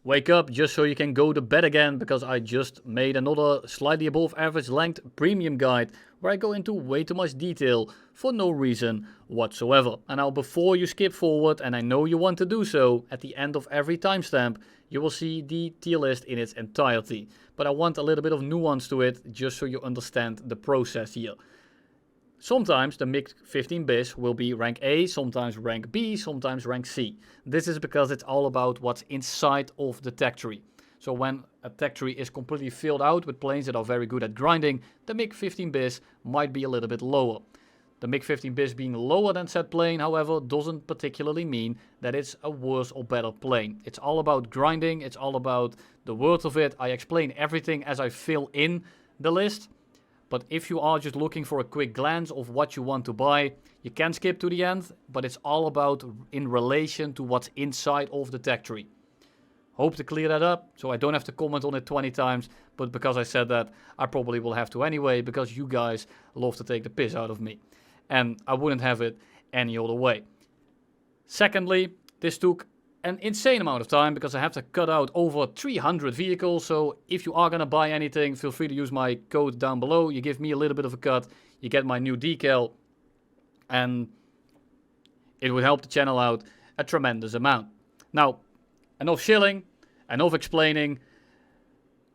Wake up just so you can go to bed again, because I just made another slightly above average length premium guide where I go into way too much detail for no reason whatsoever. And now before you skip forward, and I know you want to do so, at the end of every timestamp you will see the tier list in its entirety. But I want a little bit of nuance to it just so you understand the process here. Sometimes the MiG-15 bis will be rank A, sometimes rank B, sometimes rank C. This is because it's all about what's inside of the tech tree. So when a tech tree is completely filled out with planes that are very good at grinding, the MiG-15 bis might be a little bit lower. The MiG-15 bis being lower than said plane, however, doesn't particularly mean that it's a worse or better plane. It's all about grinding, it's all about the worth of it. I explain everything as I fill in the list. But if you are just looking for a quick glance of what you want to buy, you can skip to the end, but it's all about in relation to what's inside of the tech tree. Hope to clear that up, so I don't have to comment on it 20 times, but because I said that, I probably will have to anyway, because you guys love to take the piss out of me. And I wouldn't have it any other way. Secondly, this took an insane amount of time because I have to cut out over 300 vehicles. So if you are going to buy anything, feel free to use my code down below. You give me a little bit of a cut, you get my new decal, and it would help the channel out a tremendous amount. Now, enough shilling, enough explaining.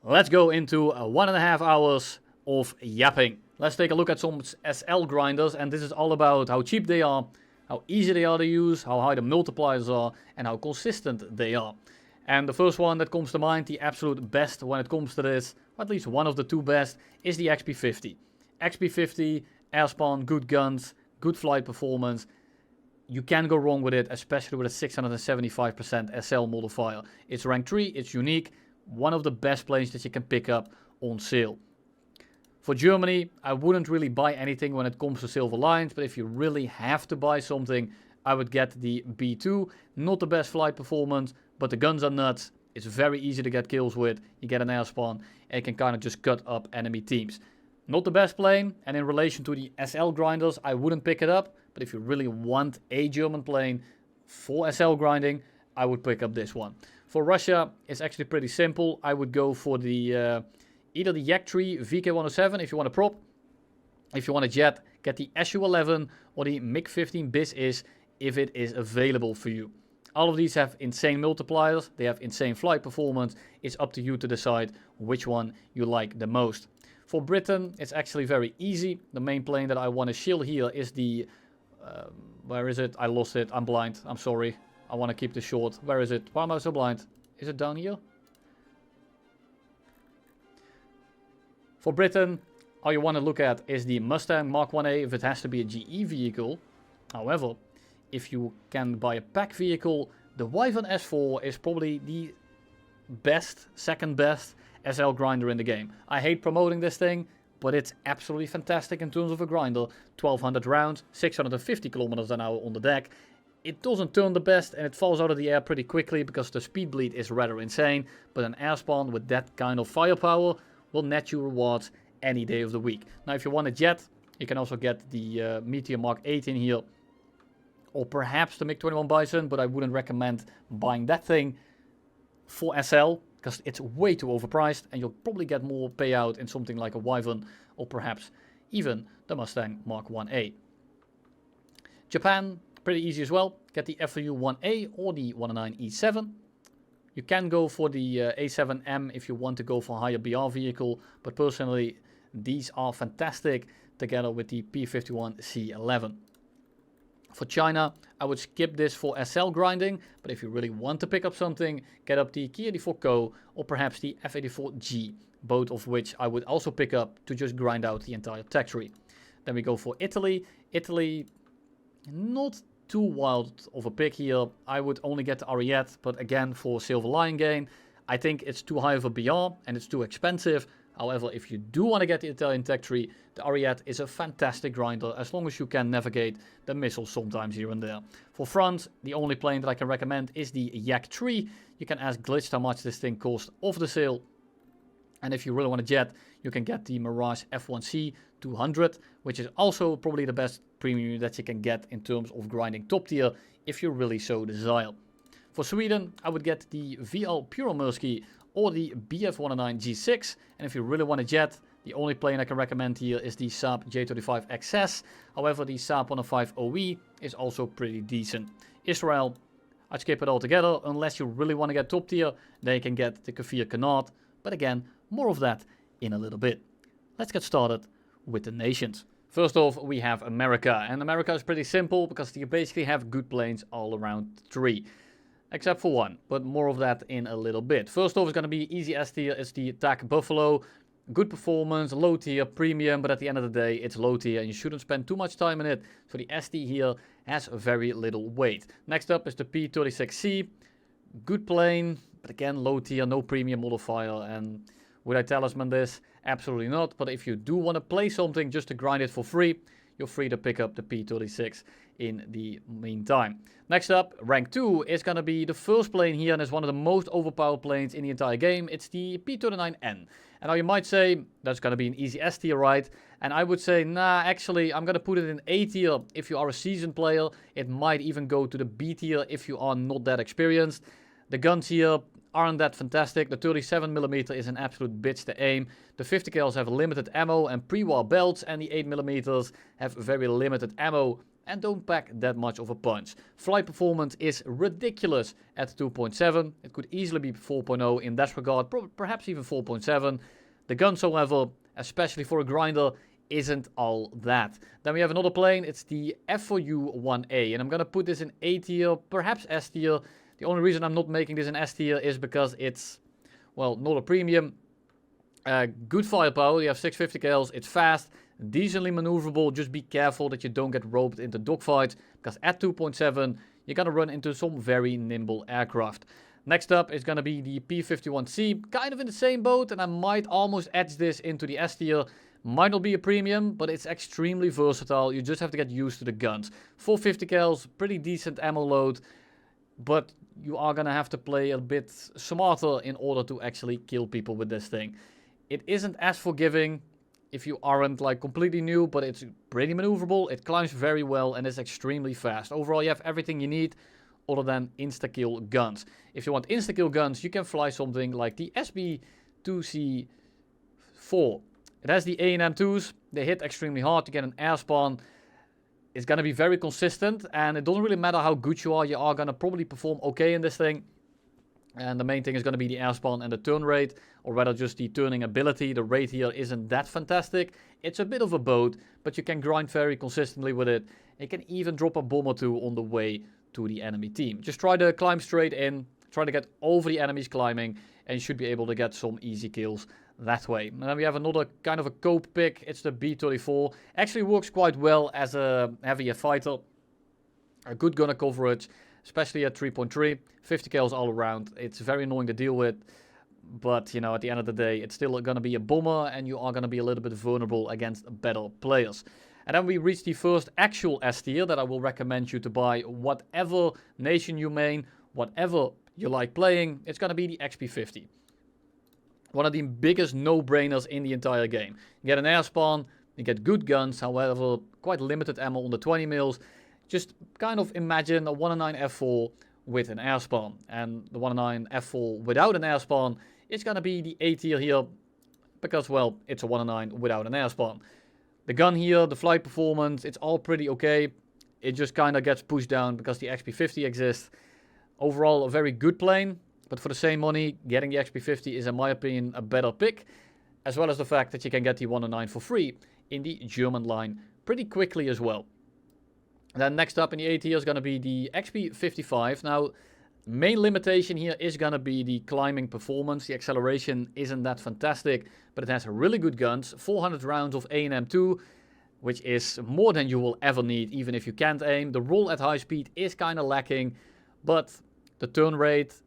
Let's go into 1.5 hours of yapping. Let's take a look at some SL grinders, and this is all about how cheap they are, how easy they are to use, how high the multipliers are, and how consistent they are. And the first one that comes to mind, the absolute best when it comes to this, or at least one of the two best, is the XP50. XP50, airspan, good guns, good flight performance. You can go wrong with it, especially with a 675% SL modifier. It's rank 3, it's unique, one of the best planes that you can pick up on sale. For Germany, I wouldn't really buy anything when it comes to Silver Lines, but if you really have to buy something, I would get the B2. Not the best flight performance, but the guns are nuts. It's very easy to get kills with. You get an airspan, and you can kind of just cut up enemy teams. Not the best plane, and in relation to the SL grinders, I wouldn't pick it up. But if you really want a German plane for SL grinding, I would pick up this one. For Russia, it's actually pretty simple. I would go for the either the Yak-3 VK107 if you want a prop. If you want a jet, get the Su-11 or the MiG-15 bis if it is available for you. All of these have insane multipliers, they have insane flight performance. It's up to you to decide which one you like the most. For Britain, it's actually very easy. The main plane that I want to shill here is the... where is it? I lost it. I'm blind. I'm sorry. I want to keep this short. Where is it? Why am I so blind? Is it down here? For Britain, all you want to look at is the Mustang Mark 1A if it has to be a GE vehicle. However, if you can buy a pack vehicle, the Wyvern S4 is probably the best, second best SL grinder in the game. I hate promoting this thing, but it's absolutely fantastic in terms of a grinder. 1200 rounds, 650 kilometers an hour on the deck. It doesn't turn the best and it falls out of the air pretty quickly because the speed bleed is rather insane, but an airspan with that kind of firepower will net you rewards any day of the week. Now if you want a jet, you can also get the Meteor Mark 8 in here, or perhaps the MiG-21 Bison, but I wouldn't recommend buying that thing for SL because it's way too overpriced and you'll probably get more payout in something like a Wyvern or perhaps even the Mustang Mark 1A. Japan, pretty easy as well. Get the FU-1A or the 109E7. You can go for the A7M if you want to go for a higher BR vehicle, but personally these are fantastic together with the P51C11. For China, I would skip this for SL grinding, but if you really want to pick up something, get up the Ki-84 or perhaps the F-84G, both of which I would also pick up to just grind out the entire tech tree. Then we go for Italy. Italy, not too wild of a pick here. I would only get the Ariete, but again for Silver Lion gain, I think it's too high of a BR and it's too expensive. However, if you do want to get the Italian tech tree, the Ariete is a fantastic grinder as long as you can navigate the missiles sometimes here and there. For France, the only plane that I can recommend is the Yak-3. You can ask Glitched how much this thing cost off the sale. And if you really want a jet, you can get the Mirage F1C 200, which is also probably the best premium that you can get in terms of grinding top tier if you really so desire. For Sweden, I would get the VL Puromirski or the BF109 G6. And if you really want a jet, the only plane I can recommend here is the Saab J35 XS. However, the Saab 105 OE is also pretty decent. Israel, I'd skip it altogether. Unless you really want to get top tier, then you can get the Kafir Canard. But again, more of that in a little bit. Let's get started with the nations. First off, we have America. And America is pretty simple because you basically have good planes all around the tree. Except for one, but more of that in a little bit. First off, it's going to be easy S tier. It's the TAC Buffalo. Good performance, low tier, premium, but at the end of the day, it's low tier and you shouldn't spend too much time in it. So the ST here has very little weight. Next up is the P36C. Good plane, but again, low tier, no premium modifier. And would I talisman this? Absolutely not. But if you do want to play something just to grind it for free, you're free to pick up the P36 in the meantime. Next up, rank 2 is going to be the first plane here, and it's one of the most overpowered planes in the entire game. It's the P39N. And now you might say, that's going to be an easy S tier, right? And I would say, nah, actually, I'm going to put it in A tier if you are a seasoned player. It might even go to the B tier if you are not that experienced. The guns here aren't that fantastic. The 37mm is an absolute bitch to aim. The 50 cals have limited ammo and pre-war belts, and the 8mm have very limited ammo and don't pack that much of a punch. Flight performance is ridiculous at 2.7. It could easily be 4.0 in that regard, perhaps even 4.7. The guns, however, especially for a grinder, isn't all that. Then we have another plane. It's the F4U-1A, and I'm going to put this in A tier, perhaps S tier. The only reason I'm not making this in S tier is because it's, well, not a premium. Good firepower. You have 650 cals. It's fast, decently maneuverable. Just be careful that you don't get roped into dogfights, because at 2.7 you're gonna run into some very nimble aircraft. Next up is gonna be the P51C, kind of in the same boat, and I might almost edge this into the S tier. Might not be a premium, but it's extremely versatile. You just have to get used to the guns. 450 cals, pretty decent ammo load, but you are gonna have to play a bit smarter in order to actually kill people with this thing. It isn't as forgiving if you aren't like completely new, but it's pretty maneuverable. It climbs very well and is extremely fast. Overall, you have everything you need other than insta-kill guns. If you want insta-kill guns, you can fly something like the SB2C4. It has the A&M2s. They hit extremely hard to get an air spawn. It's going to be very consistent, and it doesn't really matter how good you are going to probably perform okay in this thing. And the main thing is going to be the air spawn and the turn rate, or rather just the turning ability. The rate here isn't that fantastic. It's a bit of a boat, but you can grind very consistently with it. You can even drop a bomb or two on the way to the enemy team. Just try to climb straight in, try to get over the enemies climbing, and you should be able to get some easy kills that way. And then we have another kind of a cope pick. It's the B34. Actually works quite well as a heavier fighter. A good gunner coverage, especially at 3.3, 50 cals all around. It's very annoying to deal with, but you know, at the end of the day, it's still going to be a bomber, and you are going to be a little bit vulnerable against better players. And then we reach the first actual S tier that I will recommend you to buy whatever nation you main, whatever you like playing. It's going to be the XP50. One of the biggest no-brainers in the entire game. You get an air spawn, you get good guns, however, quite limited ammo on the 20 mils. Just kind of imagine a 109 F4 with an air spawn. And the 109 F4 without an air spawn is going to be the A tier here, because, well, it's a 109 without an air spawn. The gun here, the flight performance, it's all pretty okay. It just kind of gets pushed down because the XP50 exists. Overall, a very good plane, but for the same money, getting the XP50 is, in my opinion, a better pick. As well as the fact that you can get the 109 for free in the German line pretty quickly as well. Then next up in the A tier is going to be the XP55. Now, main limitation here is going to be the climbing performance. The acceleration isn't that fantastic, but it has really good guns. 400 rounds of A&M2, which is more than you will ever need, even if you can't aim. The roll at high speed is kind of lacking, but the turn rate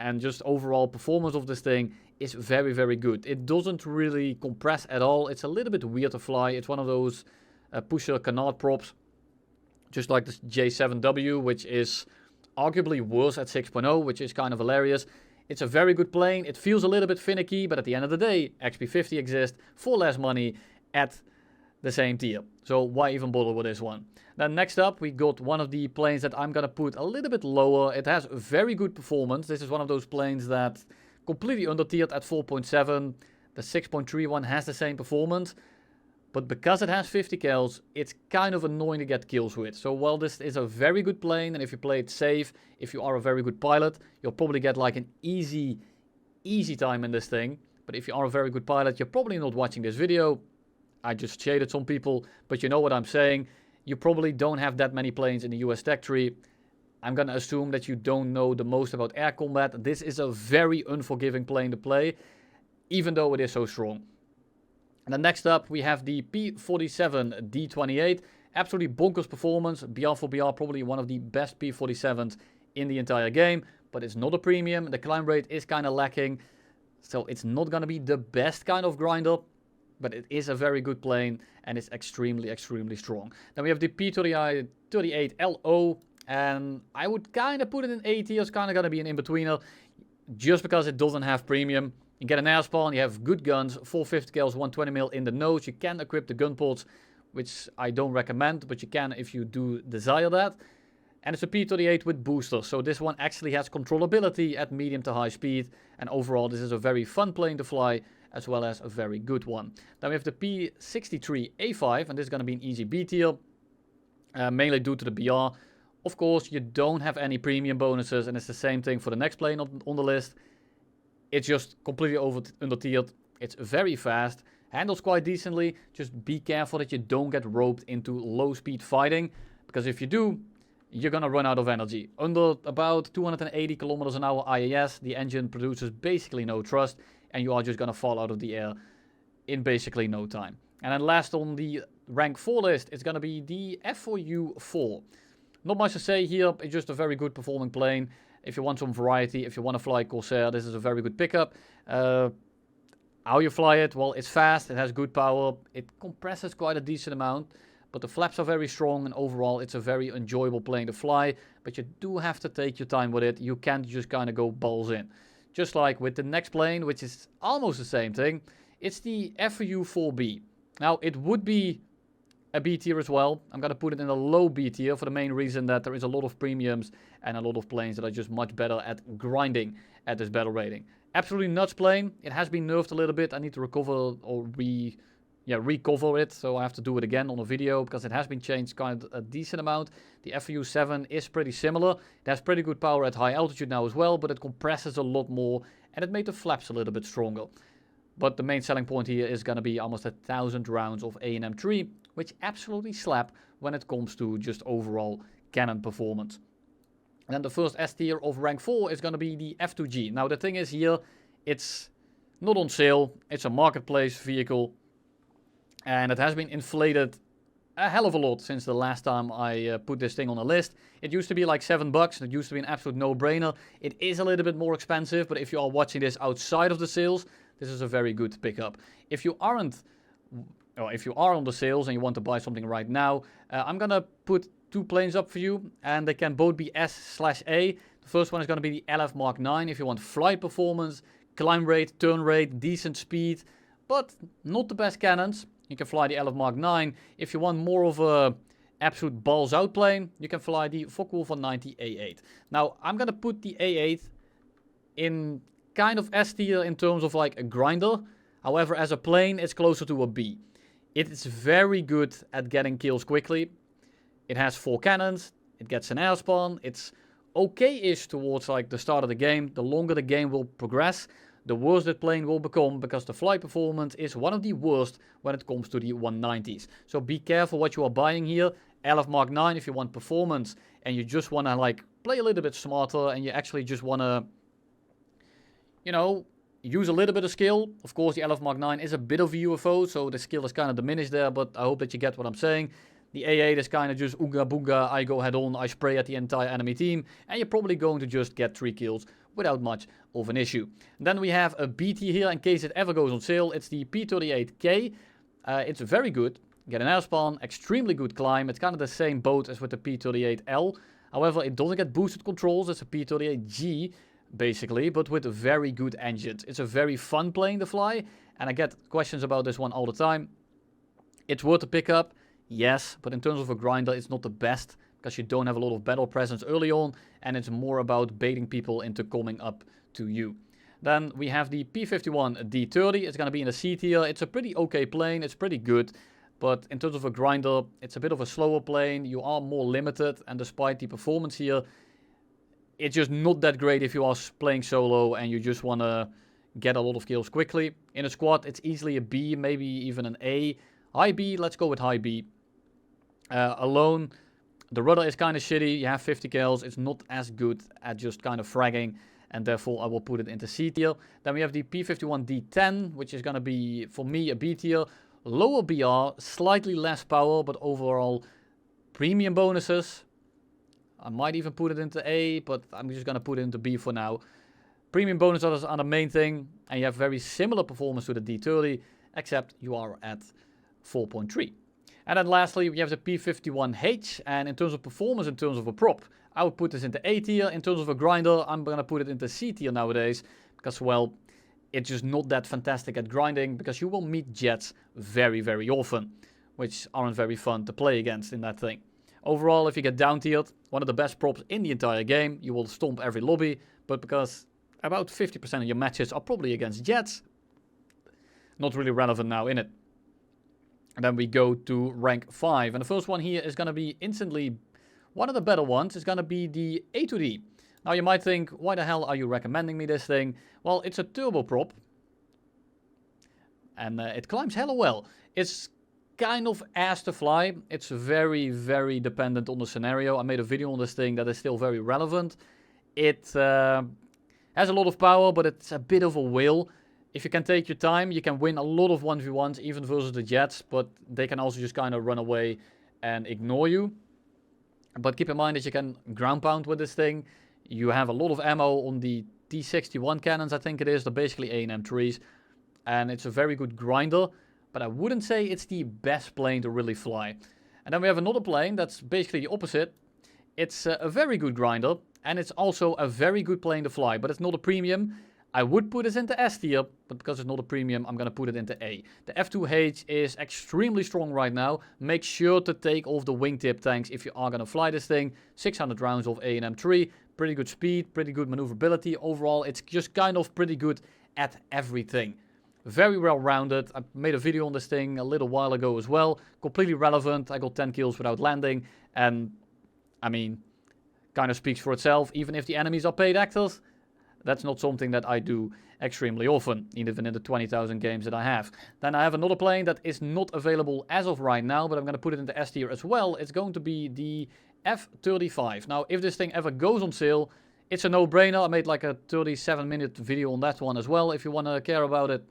and just overall performance of this thing is very, very good. It doesn't really compress at all. It's a little bit weird to fly. It's one of those pusher canard props, just like the J7W, which is arguably worse at 6.0, which is kind of hilarious. It's a very good plane. It feels a little bit finicky, but at the end of the day, XP50 exists for less money at the same tier. So why even bother with this one? Then next up, we got one of the planes that I'm gonna put a little bit lower. It has very good performance. This is one of those planes that completely under tiered at 4.7. The 6.3 one has the same performance. But because it has 50 kills, it's kind of annoying to get kills with. So while this is a very good plane, and if you play it safe, if you are a very good pilot, you'll probably get like an easy time in this thing. But if you are a very good pilot, you're probably not watching this video. I just shaded some people, but you know what I'm saying. You probably don't have that many planes in the US tech tree. I'm gonna assume that you don't know the most about air combat. This is a very unforgiving plane to play, even though it is so strong. And then next up, we have the P-47 D-28. Absolutely bonkers performance. BR for BR, probably one of the best P-47s in the entire game. But it's not a premium. The climb rate is kind of lacking. So it's not going to be the best kind of grinder. But it is a very good plane. And it's extremely, extremely strong. Then we have the P-38LO. And I would kind of put it in A tier. It's kind of going to be an in-betweener. Just because it doesn't have premium. You get an air spawn, you have good guns, 450 cals, 120mm in the nose. You can equip the gun pods, which I don't recommend, but you can if you do desire that. And it's a P-38 with boosters, so this one actually has controllability at medium to high speed. And overall, this is a very fun plane to fly, as well as a very good one. Then we have the P-63A5, and this is going to be an easy B tier, mainly due to the BR. Of course, you don't have any premium bonuses, and it's the same thing for the next plane on the list. It's just completely under-tiered. It's very fast. Handles quite decently. Just be careful that you don't get roped into low-speed fighting. Because if you do, you're going to run out of energy. Under about 280 kilometers an hour IAS, the engine produces basically no thrust. And you are just going to fall out of the air in basically no time. And then last on the rank 4 list, it's going to be the F4U4. Not much to say here. It's just a very good performing plane. If you want some variety, if you want to fly Corsair, this is a very good pickup. How you fly it? Well, it's fast, it has good power, it compresses quite a decent amount, but the flaps are very strong, and overall it's a very enjoyable plane to fly, but you do have to take your time with it. You can't just kind of go balls in. Just like with the next plane, which is almost the same thing, it's the FU4B. Now, it would be a B tier as well. I'm going to put it in a low B tier for the main reason that there is a lot of premiums and a lot of planes that are just much better at grinding at this battle rating. Absolutely nuts plane. It has been nerfed a little bit. I need to recover or recover it, so I have to do it again on a video because it has been changed kind of a decent amount. The FU7 is pretty similar. It has pretty good power at high altitude now as well, but it compresses a lot more and it made the flaps a little bit stronger. But the main selling point here is going to be almost 1,000 rounds of A&M3, which absolutely slap when it comes to just overall cannon performance. And then the first S tier of rank 4 is going to be the F2G. Now the thing is here, it's not on sale, it's a marketplace vehicle, and it has been inflated a hell of a lot since the last time I put this thing on a list. It used to be like $7, it used to be an absolute no-brainer. It is a little bit more expensive, but if you are watching this outside of the sales, this is a very good pickup. If you aren't, or if you are on the sales and you want to buy something right now, I'm gonna put 2 planes up for you, and they can both be S/A. The first one is gonna be the LF Mark 9 if you want flight performance, climb rate, turn rate, decent speed, but not the best cannons. You can fly the LF Mark 9. If you want more of a absolute balls out plane, you can fly the Focke-Wulf 90 A8. Now, I'm gonna put the A8 in kind of S tier in terms of like a grinder. However, as a plane, it's closer to a B. It is very good at getting kills quickly. It has 4 cannons. It gets an air spawn. It's okay-ish towards like the start of the game. The longer the game will progress, the worse that plane will become, because the flight performance is one of the worst when it comes to the 190s. So be careful what you are buying here. LF Mark 9 if you want performance and you just want to like play a little bit smarter and you actually just want to, you know, use a little bit of skill. Of course, the LF Mark 9 is a bit of a UFO, so the skill is kind of diminished there, but I hope that you get what I'm saying. The A8 is kind of just ooga booga, I go head on, I spray at the entire enemy team, and you're probably going to just get 3 kills without much of an issue. Then we have a B tier here in case it ever goes on sale. It's the P38K. It's very good. Get an air spawn, extremely good climb. It's kind of the same boat as with the P38L. However, it doesn't get boosted controls. It's a P38G, basically, but with very good engines. It's a very fun plane to fly, and I get questions about this one all the time. It's worth to pick up, yes, but in terms of a grinder, it's not the best because you don't have a lot of battle presence early on, and it's more about baiting people into coming up to you. Then we have the P51D30. It's going to be in the C tier. It's a pretty okay plane. It's pretty good. But in terms of a grinder, it's a bit of a slower plane. You are more limited. And despite the performance here, it's just not that great if you are playing solo and you just want to get a lot of kills quickly. In a squad, it's easily a B, maybe even an A. High B, let's go with high B. Alone, the rudder is kind of shitty. You have 50 kills. It's not as good at just kind of fragging. And therefore, I will put it into C tier. Then we have the P51D10, which is going to be, for me, a B tier. Lower BR, slightly less power, but overall premium bonuses. I might even put it into A, but I'm just going to put it into B for now. Premium bonuses are the main thing, and you have very similar performance to the D30, except you are at 4.3. And then lastly, we have the P51H, and in terms of performance, in terms of a prop, I would put this into A tier. In terms of a grinder, I'm going to put it into C tier nowadays, because, well, it's just not that fantastic at grinding, because you will meet jets very, very often, which aren't very fun to play against in that thing. Overall, if you get down tiered, one of the best props in the entire game, you will stomp every lobby, but because about 50% of your matches are probably against jets, not really relevant now in it. And then we go to rank 5, and the first one here is going to be instantly one of the better ones. It's going to be the A2D. Now you might think, why the hell are you recommending me this thing? Well, it's a turbo prop, and it climbs hella well. It's kind of ass to fly. It's very, very dependent on the scenario. I made a video on this thing that is still very relevant. It has a lot of power, but it's a bit of a whale. If you can take your time, you can win a lot of 1v1s, even versus the jets, but they can also just kind of run away and ignore you. But keep in mind that you can ground pound with this thing. You have a lot of ammo on the T61 cannons, I think it is. They're basically A&M3s. And it's a very good grinder, but I wouldn't say it's the best plane to really fly. And then we have another plane that's basically the opposite. It's a very good grinder, and it's also a very good plane to fly, but it's not a premium. I would put this into S tier, but because it's not a premium, I'm going to put it into A. The F2H is extremely strong right now. Make sure to take off the wingtip tanks if you are going to fly this thing. 600 rounds of A&M3, pretty good speed, pretty good maneuverability. Overall, it's just kind of pretty good at everything. Very well rounded. I made a video on this thing a little while ago as well. Completely relevant. I got 10 kills without landing. And, I mean, kind of speaks for itself. Even if the enemies are paid actors, that's not something that I do extremely often, even in the 20,000 games that I have. Then I have another plane that is not available as of right now, but I'm going to put it into S tier as well. It's going to be the F35. Now, if this thing ever goes on sale, it's a no-brainer. I made like a 37-minute video on that one as well, if you want to care about it.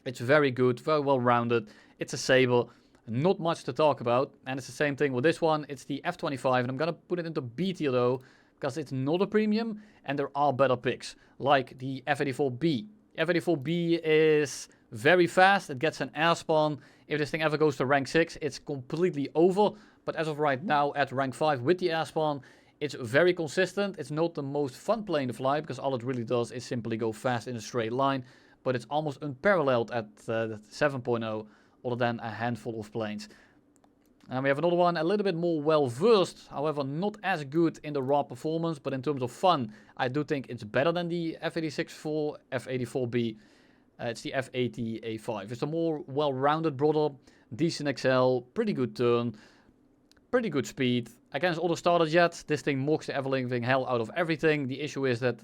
It's very good, very well rounded. It's a saber, not much to talk about. And it's the same thing with this one. It's the F25, and I'm going to put it into B tier though, because it's not a premium, and there are better picks, like the F84B. F84B is very fast. It gets an air spawn. If this thing ever goes to rank 6, it's completely over. But as of right now, at rank 5 with the air spawn, it's very consistent. It's not the most fun plane to fly, because all it really does is simply go fast in a straight line. But it's almost unparalleled at 7.0, other than a handful of planes. And we have another one, a little bit more well-versed, however not as good in the raw performance, but in terms of fun, I do think it's better than the F86-4, F84B. It's the F80A5. It's a more well-rounded brother, decent XL, pretty good turn, pretty good speed. Against other starter jets, this thing mocks the ever-living hell out of everything. The issue is that,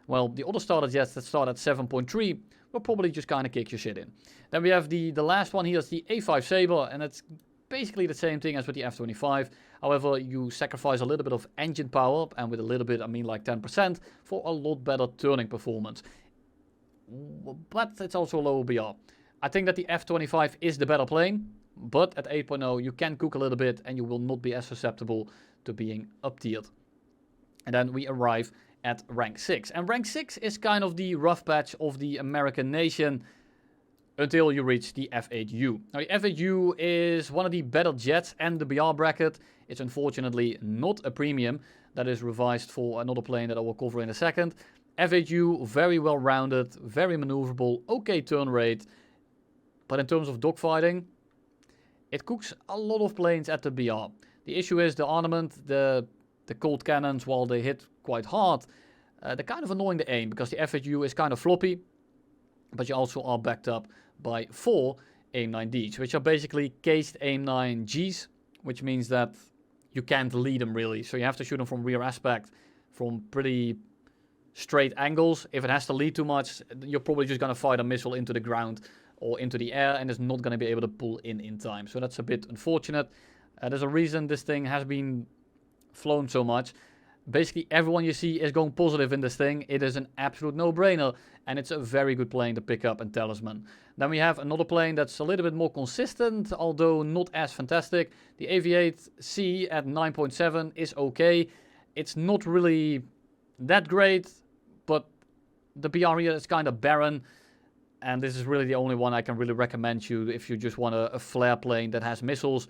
well, the other starter jets that start at 7.3 will probably just kind of kick your shit in. Then we have the last one here, is the A5 Sabre, and it's basically the same thing as with the F25. However, you sacrifice a little bit of engine power, and with a little bit, I mean like 10%, for a lot better turning performance. But it's also a lower BR. I think that the F25 is the better plane, but at 8.0 you can cook a little bit, and you will not be as susceptible to being up-tiered. And then we arrive at rank 6. And rank 6 is kind of the rough patch of the American nation, until you reach the F8U. Now the F8U is one of the better jets and the BR bracket. It's unfortunately not a premium. That is revised for another plane that I will cover in a second. F8U, very well rounded, very maneuverable, okay turn rate. But in terms of dogfighting, it cooks a lot of planes at the BR. The issue is the armament, the cold cannons, while they hit quite hard, they're kind of annoying to aim because the FHU is kind of floppy, but you also are backed up by 4 AIM-9Ds, which are basically cased AIM-9Gs, which means that you can't lead them really. So you have to shoot them from rear aspect, from pretty straight angles. If it has to lead too much, you're probably just going to fire a missile into the ground or into the air, and it's not going to be able to pull in time. So that's a bit unfortunate. There's a reason this thing has been flown so much. Basically, everyone you see is going positive in this thing. It is an absolute no-brainer, and it's a very good plane to pick up in Talisman. Then we have another plane that's a little bit more consistent, although not as fantastic. The AV-8C at 9.7 is okay. It's not really that great, but the BR here is kind of barren, and this is really the only one I can really recommend you if you just want a flare plane that has missiles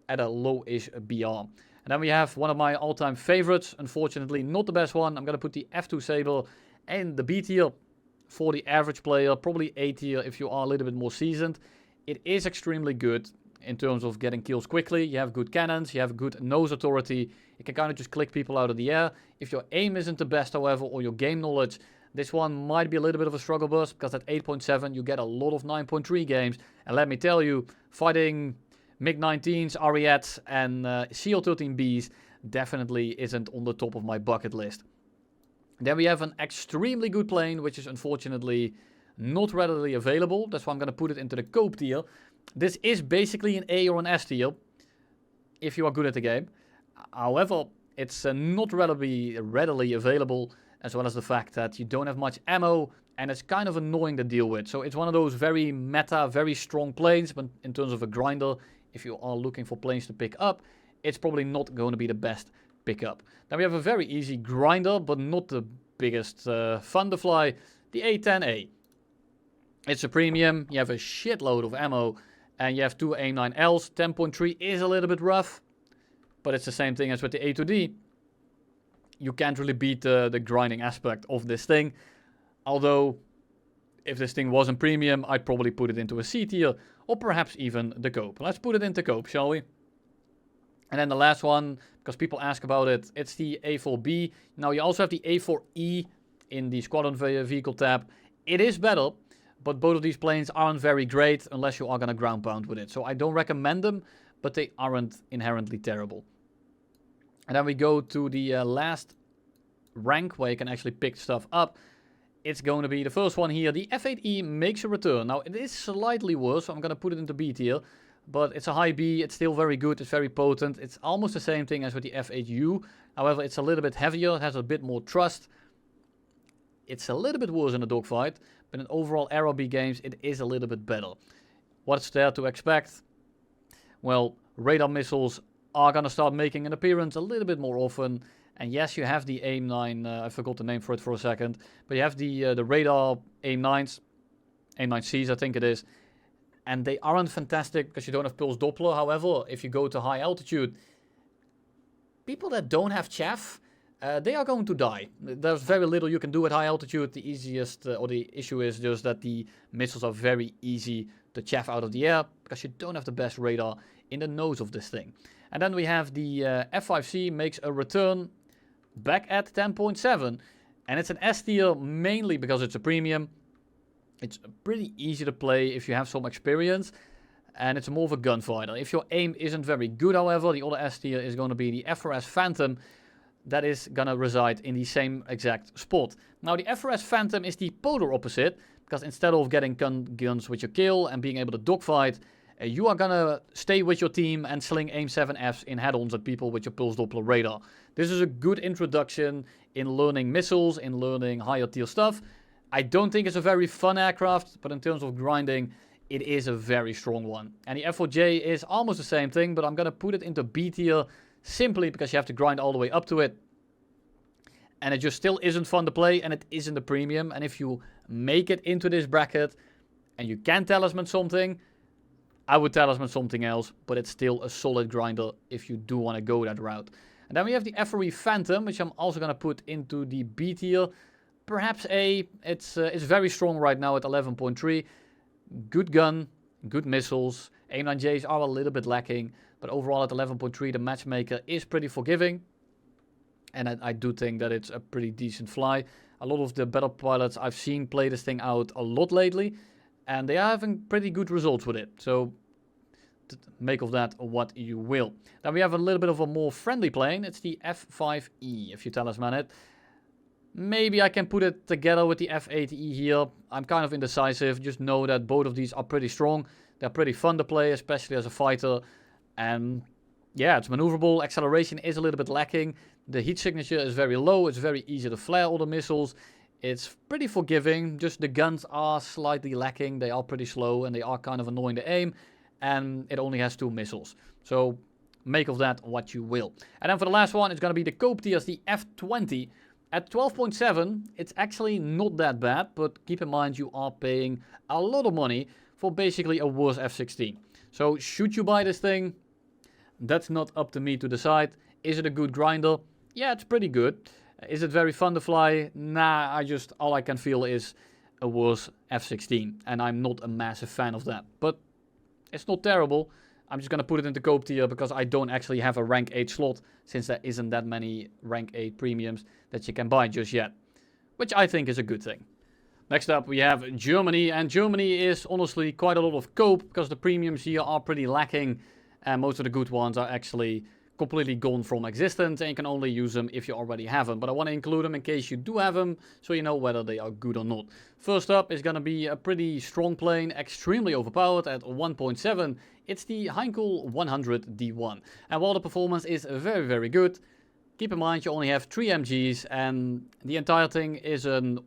at a low-ish BR. And then we have one of my all-time favorites, unfortunately not the best one. I'm going to put the F2 Sabre in the B tier for the average player, probably A tier if you are a little bit more seasoned. It is extremely good in terms of getting kills quickly. You have good cannons, you have good nose authority. You can kind of just click people out of the air. If your aim isn't the best, however, or your game knowledge, this one might be a little bit of a struggle bus, because at 8.7 you get a lot of 9.3 games. And let me tell you, fighting MiG-19s, RE-8s and CL-13Bs definitely isn't on the top of my bucket list. Then we have an extremely good plane, which is unfortunately not readily available. That's why I'm going to put it into the cope tier. This is basically an A or an S tier, if you are good at the game. However, it's not readily available, as well as the fact that you don't have much ammo, and it's kind of annoying to deal with. So it's one of those very meta, very strong planes, but in terms of a grinder, if you are looking for planes to pick up, it's probably not going to be the best pickup. Then we have a very easy grinder, but not the biggest fun to fly, the A10A. It's a premium, you have a shitload of ammo, and you have 2 AIM-9Ls. 10.3 is a little bit rough, but it's the same thing as with the A2D. You can't really beat the grinding aspect of this thing. Although, if this thing wasn't premium, I'd probably put it into a C tier, or perhaps even the cope. Let's put it into cope, shall we? And then the last one, because people ask about it, it's the A4B. Now you also have the A4E in the squadron vehicle tab. It is better, but both of these planes aren't very great unless you are going to ground pound with it. So I don't recommend them, but they aren't inherently terrible. And then we go to the last rank where you can actually pick stuff up. It's going to be the first one here. The F8E makes a return. Now, it is slightly worse, so I'm going to put it into B tier. But it's a high B, it's still very good, it's very potent. It's almost the same thing as with the F8U. However, it's a little bit heavier, it has a bit more thrust. It's a little bit worse in a dogfight, but in overall Aero B games, it is a little bit better. What's there to expect? Well, radar missiles are going to start making an appearance a little bit more often. And yes, you have the AIM-9, I forgot the name for it for a second, but you have the radar AIM-9s, AIM-9Cs I think it is, and they aren't fantastic because you don't have pulse Doppler. However, if you go to high altitude, people that don't have chaff, they are going to die. There's very little you can do at high altitude. The easiest, or the issue is just that the missiles are very easy to chaff out of the air because you don't have the best radar in the nose of this thing. And then we have the F5C makes a return back at 10.7, and it's an S tier mainly because it's a premium. It's pretty easy to play if you have some experience, and it's more of a gunfighter. If your aim isn't very good, however, the other S tier is going to be the F4S Phantom. That is going to reside in the same exact spot. Now, the F4S Phantom is the polar opposite, because instead of getting guns with your kill and being able to dogfight, you are going to stay with your team and sling AIM-7Fs in head-ons at people with your pulse Doppler radar. This is a good introduction in learning missiles, in learning higher tier stuff. I don't think it's a very fun aircraft, but in terms of grinding, it is a very strong one. And the F4J is almost the same thing, but I'm going to put it into B tier simply because you have to grind all the way up to it. And it just still isn't fun to play, and it isn't a premium. And if you make it into this bracket and you can talisman something, I would talisman something else, but it's still a solid grinder if you do want to go that route. And then we have the F4E Phantom, which I'm also going to put into the B tier. Perhaps A. It's very strong right now at 11.3. Good gun, good missiles. A9Js are a little bit lacking, but overall at 11.3 the matchmaker is pretty forgiving. And I do think that it's a pretty decent fly. A lot of the battle pilots I've seen play this thing out a lot lately, and they are having pretty good results with it. So make of that what you will. Then we have a little bit of a more friendly plane. It's the F5E, if you talisman it. Maybe I can put it together with the F8E here. I'm kind of indecisive. Just know that both of these are pretty strong. They're pretty fun to play, especially as a fighter. And yeah, it's maneuverable. Acceleration is a little bit lacking. The heat signature is very low. It's very easy to flare all the missiles. It's pretty forgiving. Just the guns are slightly lacking. They are pretty slow and they are kind of annoying to aim. And it only has 2 missiles. So make of that what you will. And then for the last one, it's going to be the Cope tier, the F20. At 12.7, it's actually not that bad, but keep in mind you are paying a lot of money for basically a worse F16. So should you buy this thing? That's not up to me to decide. Is it a good grinder? Yeah, it's pretty good. Is it very fun to fly? Nah, all I can feel is a worse F16, and I'm not a massive fan of that. But it's not terrible. I'm just going to put it into Cope tier because I don't actually have a rank 8 slot, since there isn't that many rank 8 premiums that you can buy just yet, which I think is a good thing. Next up we have Germany, and Germany is honestly quite a lot of Cope because the premiums here are pretty lacking and most of the good ones are actually completely gone from existence and you can only use them if you already have them. But I want to include them in case you do have them, so you know whether they are good or not. First up is going to be a pretty strong plane, extremely overpowered at 1.7. It's the Heinkel 100 D1. And while the performance is very, very good, keep in mind you only have 3 MGs and the entire thing is an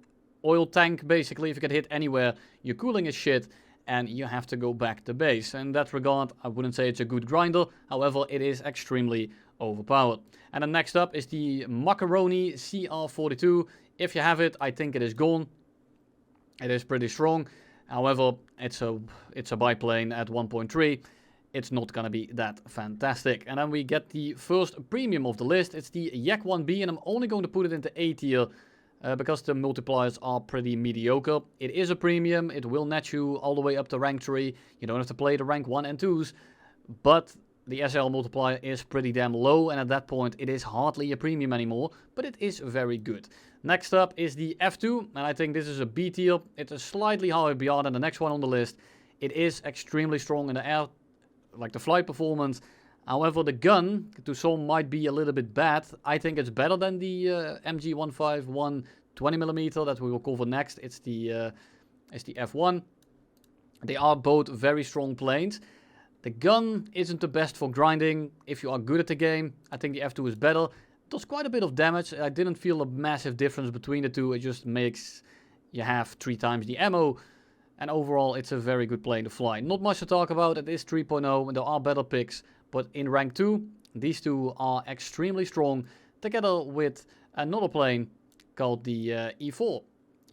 oil tank basically. If you get hit anywhere, your cooling is shit and you have to go back to base. In that regard, I wouldn't say it's a good grinder, however, it is extremely overpowered. And then next up is the Macaroni CR42. If you have it, I think it is gone. It is pretty strong, however, it's a biplane at 1.3. It's not gonna be that fantastic. And then we get the first premium of the list. It's the Yak 1B, and I'm only going to put it into A tier because the multipliers are pretty mediocre. It is a premium, it will net you all the way up to rank 3. You don't have to play the rank 1 and 2s, but the SL multiplier is pretty damn low, and at that point it is hardly a premium anymore, but it is very good. Next up is the F2, and I think this is a B tier. It's a slightly higher BR than the next one on the list. It is extremely strong in the air, like the flight performance. However, the gun, to some, might be a little bit bad. I think it's better than the MG151 20mm that we will cover next. It's the F1. They are both very strong planes. The gun isn't the best for grinding. If you are good at the game, I think the F2 is better. It does quite a bit of damage. I didn't feel a massive difference between the two. It just makes you have 3 times the ammo. And overall, it's a very good plane to fly. Not much to talk about. It is 3.0 and there are better picks. But in rank 2, these two are extremely strong, together with another plane called the E4.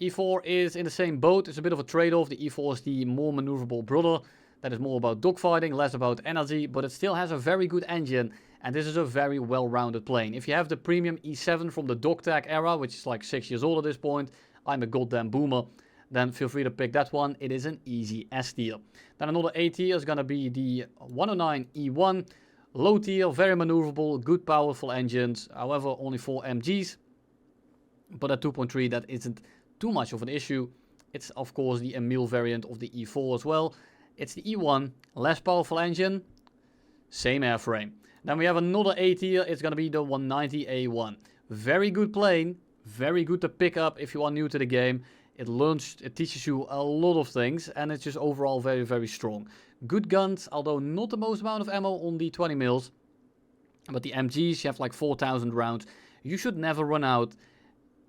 E4 is in the same boat. It's a bit of a trade-off. The E4 is the more maneuverable brother. That is more about dogfighting, less about energy, but it still has a very good engine. And this is a very well-rounded plane. If you have the premium E7 from the DocTac era, which is like 6 years old at this point, I'm a goddamn boomer, then feel free to pick that one. It is an easy S tier. Then another A tier is going to be the 109 E1. Low tier, very maneuverable, good powerful engines. However, only 4 MGs. But at 2.3, that isn't too much of an issue. It's of course the Emil variant of the E4 as well. It's the E1, less powerful engine, same airframe. Then we have another A tier. It's going to be the 190 A1. Very good plane, very good to pick up if you are new to the game. It teaches you a lot of things, and it's just overall very, very strong. Good guns, although not the most amount of ammo on the 20 mils. But the MGs, you have like 4,000 rounds. You should never run out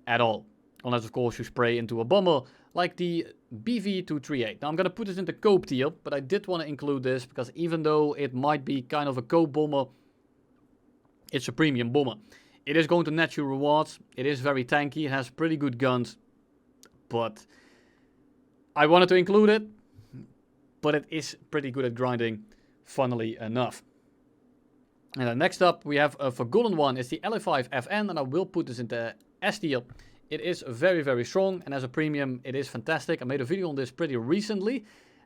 at all. Unless, of course, you spray into a bomber like the BV238. Now, I'm going to put this into Cope tier, but I did want to include this because even though it might be kind of a Cope bomber, it's a premium bomber. It is going to net you rewards. It is very tanky. It has pretty good guns. But I wanted to include it, but it is pretty good at grinding, funnily enough. And then next up, we have a forgotten one. It's the LA5FN, and I will put this into S tier. It is very, very strong, and as a premium, it is fantastic. I made a video on this pretty recently,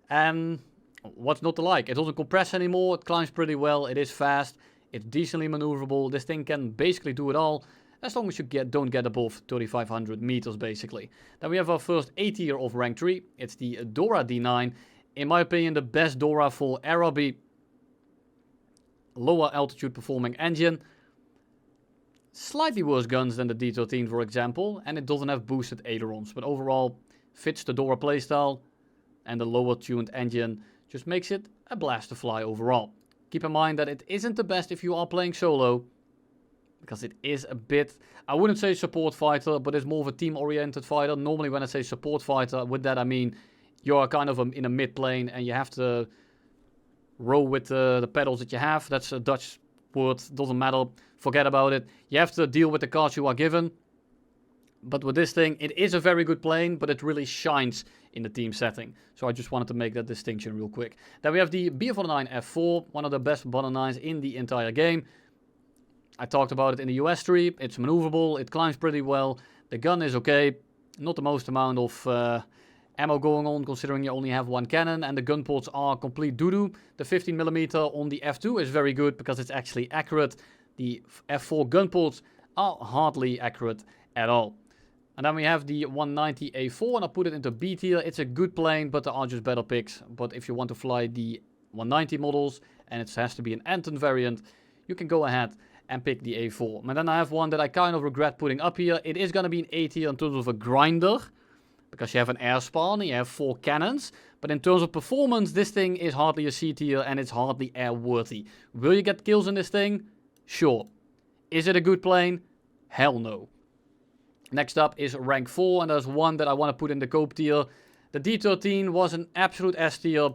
and what's not to like? It doesn't compress anymore, it climbs pretty well, it is fast, it's decently maneuverable, this thing can basically do it all, as long as you don't get above 3,500 meters basically. Then we have our first A tier of rank 3, it's the Dora D9. In my opinion, the best Dora for Arabi. Lower altitude performing engine. Slightly worse guns than the D13 for example, and it doesn't have boosted ailerons, but overall fits the Dora playstyle, and the lower tuned engine just makes it a blast to fly overall. Keep in mind that it isn't the best if you are playing solo, because it is a bit, I wouldn't say support fighter, but it's more of a team oriented fighter. Normally when I say support fighter, with that I mean you are kind of in a mid plane and you have to row with the pedals that you have. That's a Dutch word, doesn't matter, forget about it. You have to deal with the cards you are given. But with this thing, it is a very good plane, but it really shines in the team setting. So I just wanted to make that distinction real quick. Then we have the BF-109 F4, one of the best 109s in the entire game. I talked about it in the US tree. It's maneuverable, it climbs pretty well. The gun is okay, not the most amount of ammo going on, considering you only have one cannon, and the gun ports are complete doo-doo. The 15mm on the F2 is very good because it's actually accurate. The F4 gun ports are hardly accurate at all. And then we have the 190 A4, and I put it into B tier. It's a good plane, but there are just better picks. But if you want to fly the 190 models, and it has to be an Anton variant, you can go ahead and pick the A4. And then I have one that I kind of regret putting up here. It is going to be an A tier in terms of a grinder, because you have an air span and you have 4 cannons. But in terms of performance, this thing is hardly a C tier and it's hardly airworthy. Will you get kills in this thing? Sure. Is it a good plane? Hell no. Next up is rank 4, and there's one that I want to put in the cope tier. The D13 was an absolute S tier,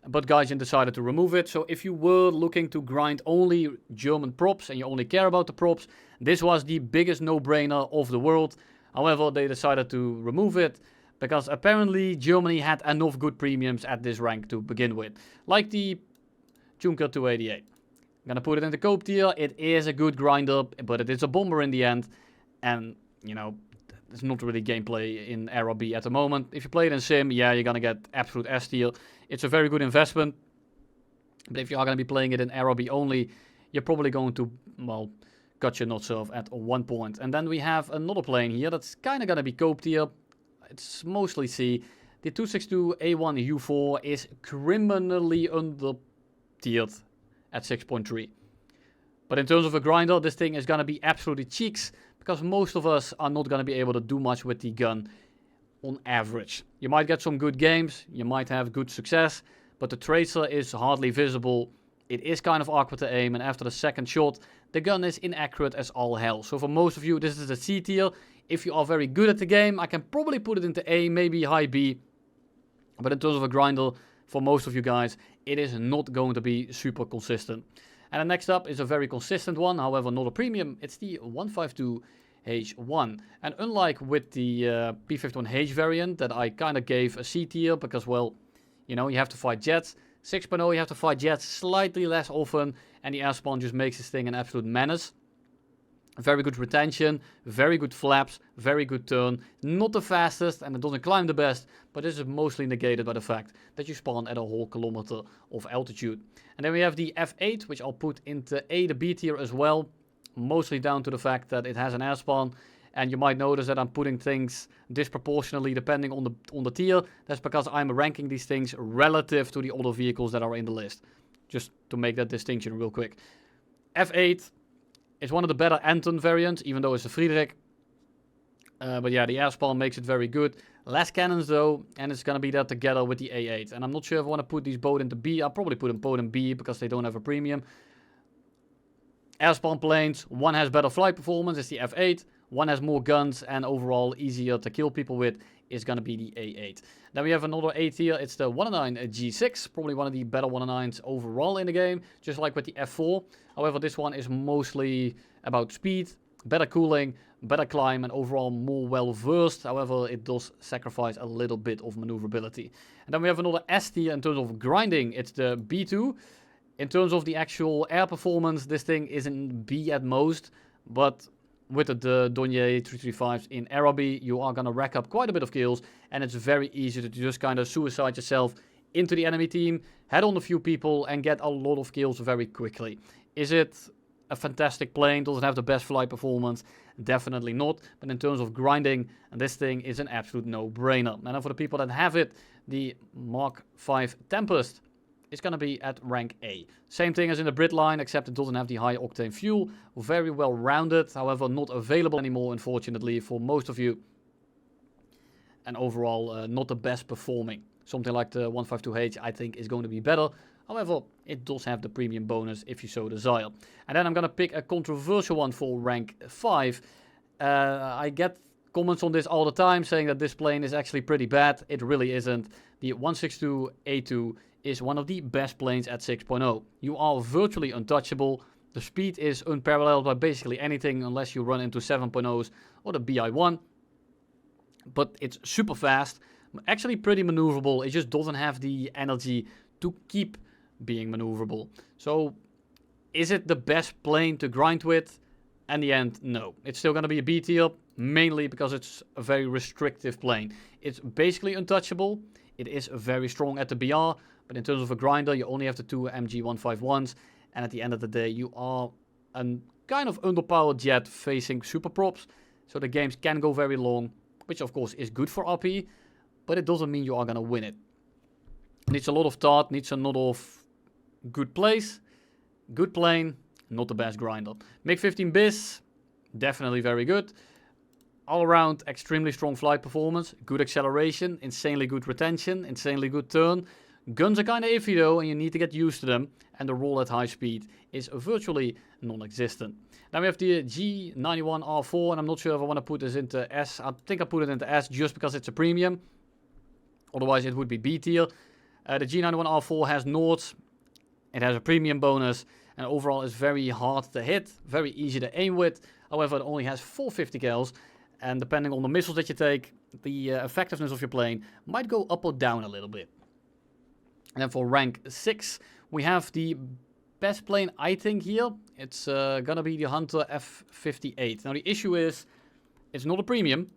but Gaijin decided to remove it. So if you were looking to grind only German props and you only care about the props, this was the biggest no-brainer of the world. However, they decided to remove it because apparently Germany had enough good premiums at this rank to begin with. Like the Junker 288. I'm gonna put it in the cope tier. It is a good grinder, but it is a bomber in the end. And, you know, there's not really gameplay in Arabi at the moment. If you play it in Sim, yeah, you're gonna get absolute S tier. It's a very good investment. But if you are gonna be playing it in Arabi only, you're probably going to, well, cut your nuts off at one point. And then we have another plane here that's kind of gonna be cope tier. It's mostly C. The 262 A1 U4 is criminally under tiered at 6.3. But in terms of a grinder, this thing is gonna be absolutely cheeks, because most of us are not gonna be able to do much with the gun on average. You might get some good games, you might have good success, but the tracer is hardly visible. It is kind of awkward to aim, and after the second shot, the gun is inaccurate as all hell. So for most of you, this is a C tier. If you are very good at the game, I can probably put it into A, maybe high B. But in terms of a grinder, for most of you guys, it is not going to be super consistent. And then next up is a very consistent one, however not a premium. It's the 152H1. And unlike with the P51H variant that I kind of gave a C tier because, well, you know, you have to fight jets. 6.0 you have to fight jets slightly less often, and the airspawn just makes this thing an absolute menace. Very good retention, very good flaps, very good turn. Not the fastest, and it doesn't climb the best, but this is mostly negated by the fact that you spawn at a whole kilometer of altitude. And then we have the F8, which I'll put into A, the B tier as well. Mostly down to the fact that it has an airspawn. And you might notice that I'm putting things disproportionately depending on the tier. That's because I'm ranking these things relative to the other vehicles that are in the list. Just to make that distinction real quick. F8 is one of the better Anton variants, even though it's a Friedrich. But yeah, the airspawn makes it very good. Less cannons though, and it's gonna be there together with the A8. And I'm not sure if I want to put these both into B. I'll probably put them both in B because they don't have a premium. Airspawn planes, one has better flight performance, it's the F8. One has more guns and overall easier to kill people with is going to be the A8. Then we have another A tier, it's the 109 G6, probably one of the better 109s overall in the game, just like with the F4. However, this one is mostly about speed, better cooling, better climb, and overall more well-versed. However, it does sacrifice a little bit of maneuverability. And then we have another S tier in terms of grinding, it's the B2. In terms of the actual air performance, this thing is in B at most, but with the Dornier 335s in Arabi, you are going to rack up quite a bit of kills, and it's very easy to just kind of suicide yourself into the enemy team, head on a few people, and get a lot of kills very quickly. Is it a fantastic plane? Does it have the best flight performance? Definitely not. But in terms of grinding, this thing is an absolute no-brainer. And then for the people that have it, the Mark V Tempest is going to be at rank A. Same thing as in the Brit line, except it doesn't have the high octane fuel. Very well rounded, however not available anymore, unfortunately, for most of you. And overall, not the best performing. Something like the 152H, I think, is going to be better. However, it does have the premium bonus if you so desire. And then I'm going to pick a controversial one for rank 5. I get comments on this all the time saying that this plane is actually pretty bad. It really isn't. The 162A2 is one of the best planes at 6.0. You are virtually untouchable. The speed is unparalleled by basically anything unless you run into 7.0s or the BI1. But it's super fast, actually pretty maneuverable. It just doesn't have the energy to keep being maneuverable. So is it the best plane to grind with? In the end, no. It's still going to be a B tier, mainly because it's a very restrictive plane. It's basically untouchable. It is very strong at the BR, but in terms of a grinder, you only have the 2 MG151s, and at the end of the day, you are a kind of underpowered jet facing super props, so the games can go very long, which of course is good for RP, but it doesn't mean you are going to win it. Needs a lot of thought, needs a lot of good plays, good plane, not the best grinder. MiG-15 bis, definitely very good. All around, extremely strong flight performance, good acceleration, insanely good retention, insanely good turn. Guns are kind of iffy though, and you need to get used to them. And the roll at high speed is virtually non-existent. Then we have the G91R4, and I'm not sure if I want to put this into S. I think I put it into S just because it's a premium. Otherwise it would be B tier. The G91R4 has Nords. It has a premium bonus. And overall is very hard to hit, very easy to aim with. However, it only has 450 cals. And depending on the missiles that you take, the effectiveness of your plane might go up or down a little bit. And then for rank 6, we have the best plane, I think, here. It's gonna be the Hunter F58. Now the issue is, it's not a premium.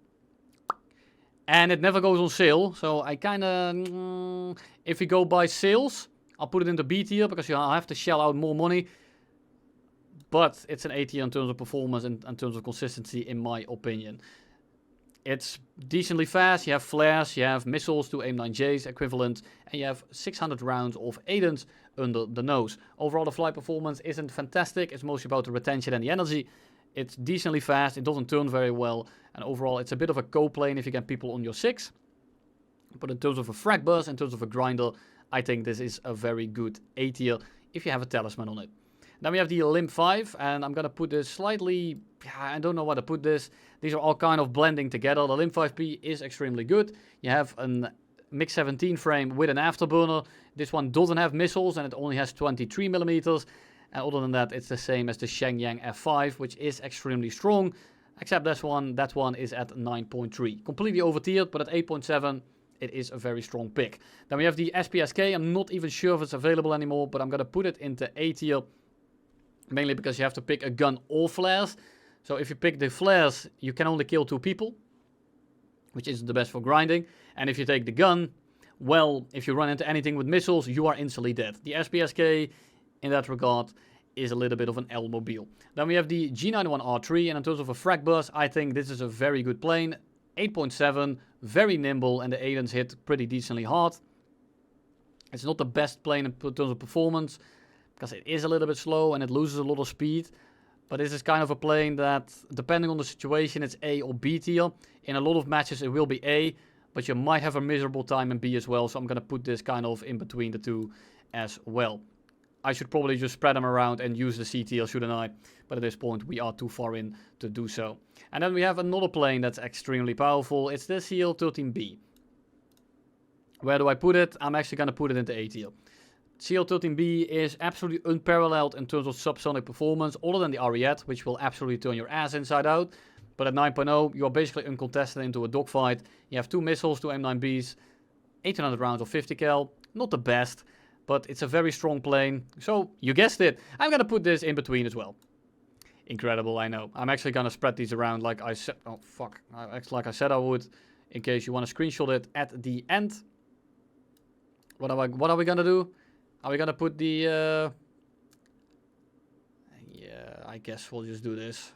And it never goes on sale. So I kinda, if we go by sales, I'll put it into B tier because you have to shell out more money. But it's an A tier in terms of performance and in terms of consistency, in my opinion. It's decently fast, you have flares, you have missiles to AIM-9Js equivalent, and you have 600 rounds of Aidens under the nose. Overall, the flight performance isn't fantastic, it's mostly about the retention and the energy. It's decently fast, it doesn't turn very well, and overall it's a bit of a co-plane if you get people on your 6. But in terms of a frag bus, in terms of a grinder, I think this is a very good A tier if you have a talisman on it. Then we have the Limb 5, and I'm going to put this slightly, I don't know what to put this. These are all kind of blending together. The Limb 5P is extremely good. You have a MiG-17 frame with an afterburner. This one doesn't have missiles, and it only has 23 millimeters. And other than that, it's the same as the Shenyang F5, which is extremely strong. Except that one is at 9.3. Completely over-tiered, but at 8.7, it is a very strong pick. Then we have the SPSK. I'm not even sure if it's available anymore, but I'm going to put it into A tier. Mainly because you have to pick a gun or flares. So if you pick the flares, you can only kill 2 people. Which isn't the best for grinding. And if you take the gun, well, if you run into anything with missiles, you are instantly dead. The SPSK, in that regard, is a little bit of an L-mobile. Then we have the G91R3. And in terms of a frag bus, I think this is a very good plane. 8.7, very nimble, and the Aidens hit pretty decently hard. It's not the best plane in terms of performance, because it is a little bit slow and it loses a lot of speed. But this is kind of a plane that, depending on the situation, it's A or B tier. In a lot of matches it will be A, but you might have a miserable time in B as well. So I'm going to put this kind of in between the two as well. I should probably just spread them around and use the C tier, shouldn't I? But at this point we are too far in to do so. And then we have another plane that's extremely powerful. It's the CL-13B. Where do I put it? I'm actually going to put it into A tier. CL-13B is absolutely unparalleled in terms of subsonic performance, other than the Ariete, which will absolutely turn your ass inside out. But at 9.0, you are basically uncontested into a dogfight. You have 2 missiles, 2 M9Bs, 1800 rounds of 50 cal. Not the best, but it's a very strong plane. So, you guessed it, I'm going to put this in between as well. Incredible, I know. I'm actually going to spread these around like I said. Oh, fuck. Like I said I would, in case you want to screenshot it at the end. What are we gonna do? Are we gonna put the... yeah, I guess we'll just do this.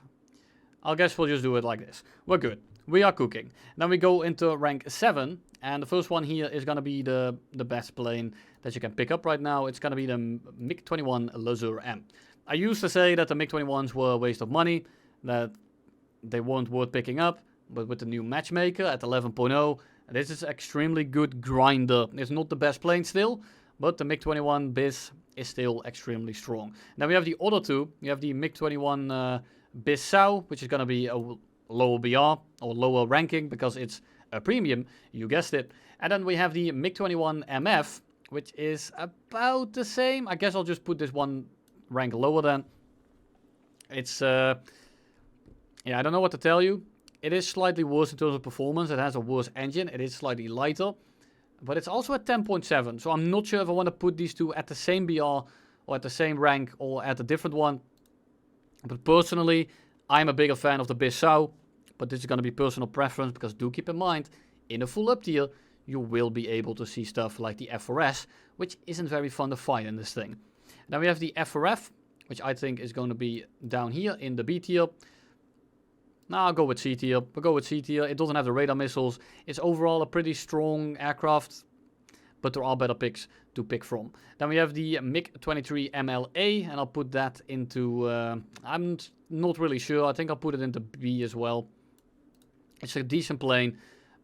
I guess we'll just do it like this. We're good. We are cooking. Then we go into rank 7. And the first one here is going to be the best plane that you can pick up right now. It's going to be the MiG-21 Lazur M. I used to say that the MiG-21s were a waste of money, that they weren't worth picking up. But with the new matchmaker at 11.0, this is extremely good grinder. It's not the best plane still, but the MiG-21 BIS is still extremely strong. Now we have the other two. You have the MiG-21 BIS SAU, which is going to be a lower BR or lower ranking because it's a premium, you guessed it. And then we have the MiG-21 MF, which is about the same. I guess I'll just put this one rank lower then. It's, yeah, I don't know what to tell you. It is slightly worse in terms of performance. It has a worse engine. It is slightly lighter. But it's also at 10.7. So I'm not sure if I want to put these two at the same BR or at the same rank or at a different one. But personally, I'm a bigger fan of the BIS SAU. But this is going to be personal preference because do keep in mind, in a full up tier, you will be able to see stuff like the F4S, which isn't very fun to fight in this thing. Then we have the F4F, which I think is going to be down here in the B tier. Now I'll go with C tier. We'll go with C tier. It doesn't have the radar missiles. It's overall a pretty strong aircraft, but there are better picks to pick from. Then we have the MiG-23 MLA, and I'll put that into, I'm not really sure. I think I'll put it into B as well. It's a decent plane,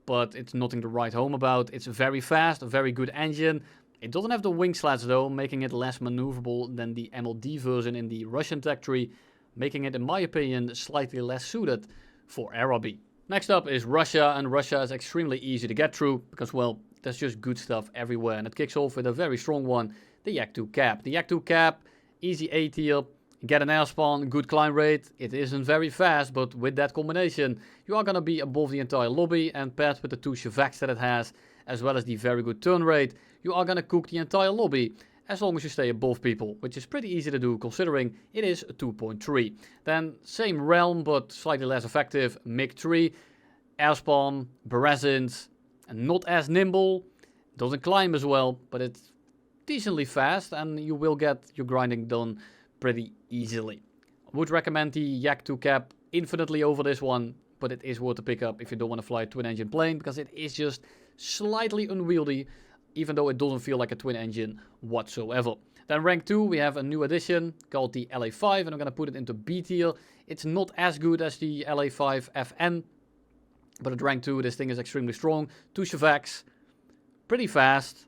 but it's nothing to write home about. It's very fast, a very good engine. It doesn't have the wing slats though, making it less maneuverable than the MLD version in the Russian tech tree, making it, in my opinion, slightly less suited for Arabi. Next up is Russia, and Russia is extremely easy to get through because, well, there's just good stuff everywhere, and it kicks off with a very strong one, the Yak-2 Cap. The Yak-2 Cap, easy A tier. Get an airspan, good climb rate. It isn't very fast, but with that combination, you are going to be above the entire lobby, and paired with the 2 Shevaks that it has, as well as the very good turn rate, you are going to cook the entire lobby, as long as you stay above people, which is pretty easy to do considering it is 2.3. Then, same realm, but slightly less effective, MiG-3, airspan, Berezins, and not as nimble, doesn't climb as well, but it's decently fast, and you will get your grinding done pretty easily. I would recommend the Yak-2 Cap infinitely over this one, but it is worth to pick up if you don't want to fly a twin engine plane, because it is just slightly unwieldy, even though it doesn't feel like a twin engine whatsoever. Then rank 2, we have a new addition called the LA5, and I'm going to put it into B tier. It's not as good as the LA5 FN, but at rank 2, this thing is extremely strong. 2 Shevaks, pretty fast,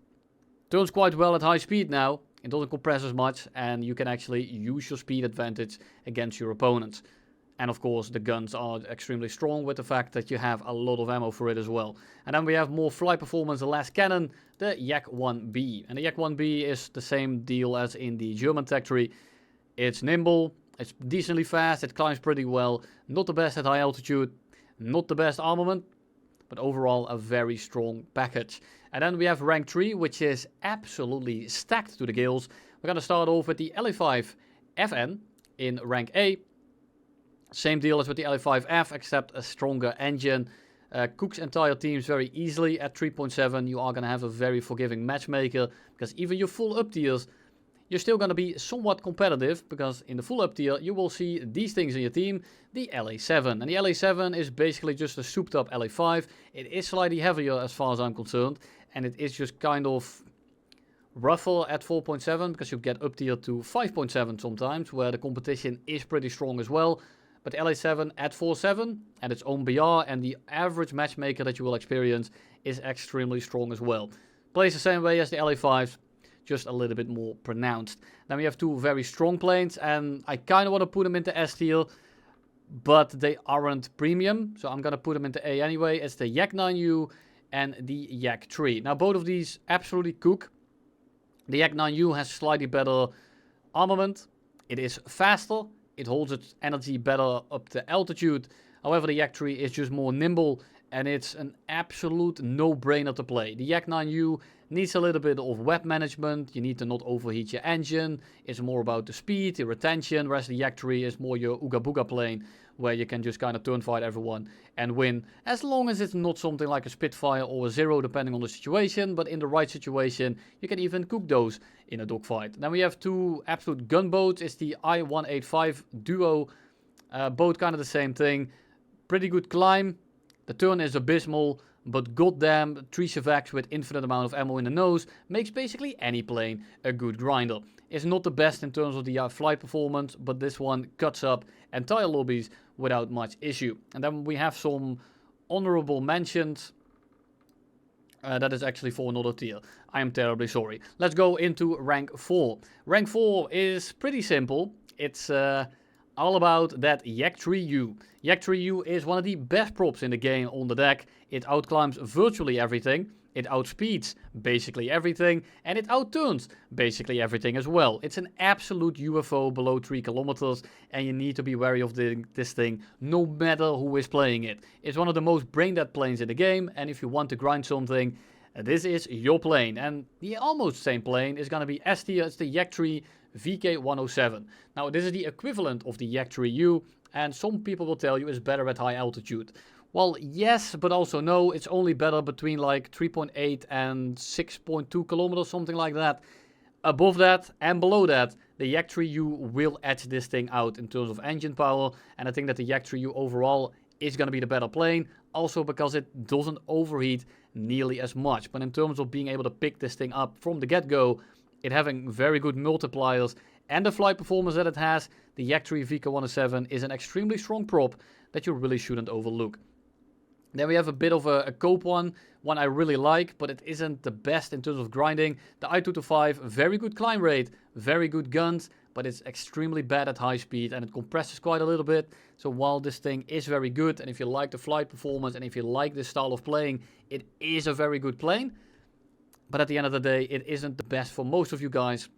turns quite well at high speed now. It doesn't compress as much, and you can actually use your speed advantage against your opponents. And of course, the guns are extremely strong with the fact that you have a lot of ammo for it as well. And then we have more flight performance, less cannon, the Yak-1B. And the Yak-1B is the same deal as in the German tech tree. It's nimble, it's decently fast, it climbs pretty well. Not the best at high altitude, not the best armament, but overall a very strong package. And then we have rank 3, which is absolutely stacked to the gills. We're going to start off with the LA5 FN in rank A. Same deal as with the LA5F, except a stronger engine. Cooks entire teams very easily at 3.7. You are going to have a very forgiving matchmaker, because even your full up tiers, you're still going to be somewhat competitive, because in the full up tier, you will see these things in your team, the LA7. And the LA7 is basically just a souped up LA5. It is slightly heavier as far as I'm concerned, and it is just kind of rougher at 4.7, because you get up tier to 5.7 sometimes, where the competition is pretty strong as well. But the LA7 at 4.7 and its own BR, and the average matchmaker that you will experience is extremely strong as well. Plays the same way as the LA5s, just a little bit more pronounced. Then we have 2 very strong planes, and I kind of want to put them into S tier, but they aren't premium, so I'm going to put them into A anyway. It's the Yak-9U and the Yak-3. Now both of these absolutely cook. The Yak-9U has slightly better armament. It is faster. It holds its energy better up to altitude. However, the Yak-3 is just more nimble and it's an absolute no-brainer to play. The Yak 9U needs a little bit of web management. You need to not overheat your engine. It's more about the speed, the retention, whereas the Yak 3 is more your Ooga Booga plane, where you can just kind of turn fight everyone and win, as long as it's not something like a Spitfire or a Zero, depending on the situation. But in the right situation, you can even cook those in a dogfight. Then we have two absolute gunboats. It's the I-185 Duo boat, kind of the same thing. Pretty good climb. The turn is abysmal, but goddamn, 3 Shavacs with infinite amount of ammo in the nose makes basically any plane a good grinder. It's not the best in terms of the flight performance, but this one cuts up entire lobbies without much issue. And then we have some honorable mentions. That is actually for another tier. I am terribly sorry. Let's go into rank 4. Rank 4 is pretty simple. It's all about that Yak 3U. Yak 3U is one of the best props in the game on the deck. It outclimbs virtually everything. It outspeeds basically everything, and it outturns basically everything as well. It's an absolute UFO below 3 kilometers, and you need to be wary of this thing no matter who is playing it. It's one of the most brain-dead planes in the game, and if you want to grind something, this is your plane. And the almost same plane is going to be S tier. It's the Yak 3 VK107. Now, this is the equivalent of the Yak 3U, and some people will tell you it's better at high altitude. Well, yes, but also no. It's only better between like 3.8 and 6.2 kilometers, something like that. Above that and below that, the Yak 3U will edge this thing out in terms of engine power. And I think that the Yak 3U overall is going to be the better plane. Also because it doesn't overheat nearly as much. But in terms of being able to pick this thing up from the get-go, it having very good multipliers and the flight performance that it has, the Yak 3 VK107 is an extremely strong prop that you really shouldn't overlook. Then we have a bit of a cope one I really like, but it isn't the best in terms of grinding. The I-225, very good climb rate, very good guns, but it's extremely bad at high speed and it compresses quite a little bit. So while this thing is very good, and if you like the flight performance and if you like this style of playing, it is a very good plane. But at the end of the day, it isn't the best for most of you guys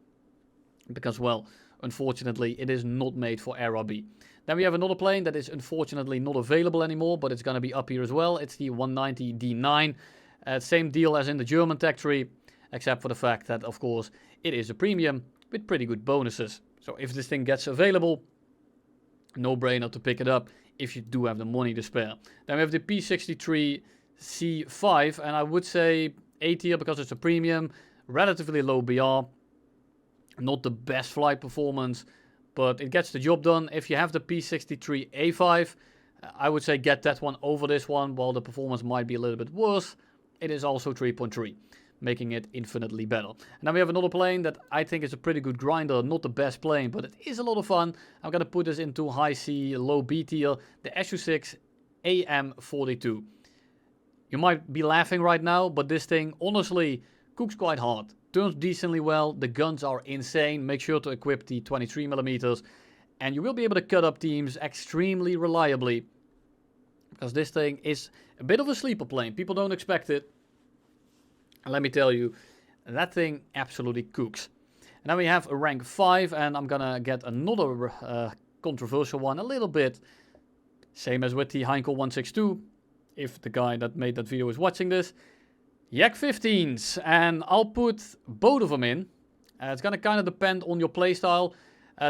because, well, unfortunately, it is not made for Era B. Then we have another plane that is unfortunately not available anymore, but it's going to be up here as well. It's the 190 D9. Same deal as in the German tech tree, except for the fact that, of course, it is a premium with pretty good bonuses. So if this thing gets available, no brainer to pick it up if you do have the money to spare. Then we have the P63 C5, and I would say A tier because it's a premium, relatively low BR, not the best flight performance, but it gets the job done. If you have the P63 A5, I would say get that one over this one. While the performance might be a little bit worse, it is also 3.3, making it infinitely better. And then we have another plane that I think is a pretty good grinder, not the best plane, but it is a lot of fun. I'm going to put this into high C, low B tier, the SU6 AM42. You might be laughing right now, but this thing honestly cooks quite hard. Turns decently well, the guns are insane. Make sure to equip the 23mm, and you will be able to cut up teams extremely reliably, because this thing is a bit of a sleeper plane. People don't expect it, and let me tell you, that thing absolutely cooks. And then we have a rank 5, and I'm gonna get another controversial one a little bit, same as with the Heinkel 162, if the guy that made that video is watching this. Yak 15s, and I'll put both of them in. It's gonna kind of depend on your playstyle.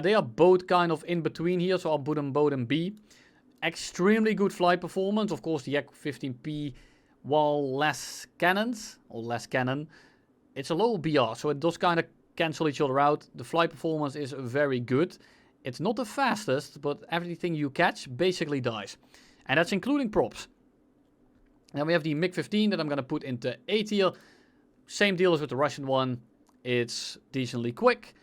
They are both kind of in between here, so I'll put them both in B. Extremely good flight performance. Of course, the Yak 15P, while less cannons, or less cannon, it's a low BR, so it does kind of cancel each other out. The flight performance is very good. It's not the fastest, but everything you catch basically dies. And that's including props. Then we have the MiG-15 that I'm going to put into A tier. Same deal as with the Russian one. It's decently quick,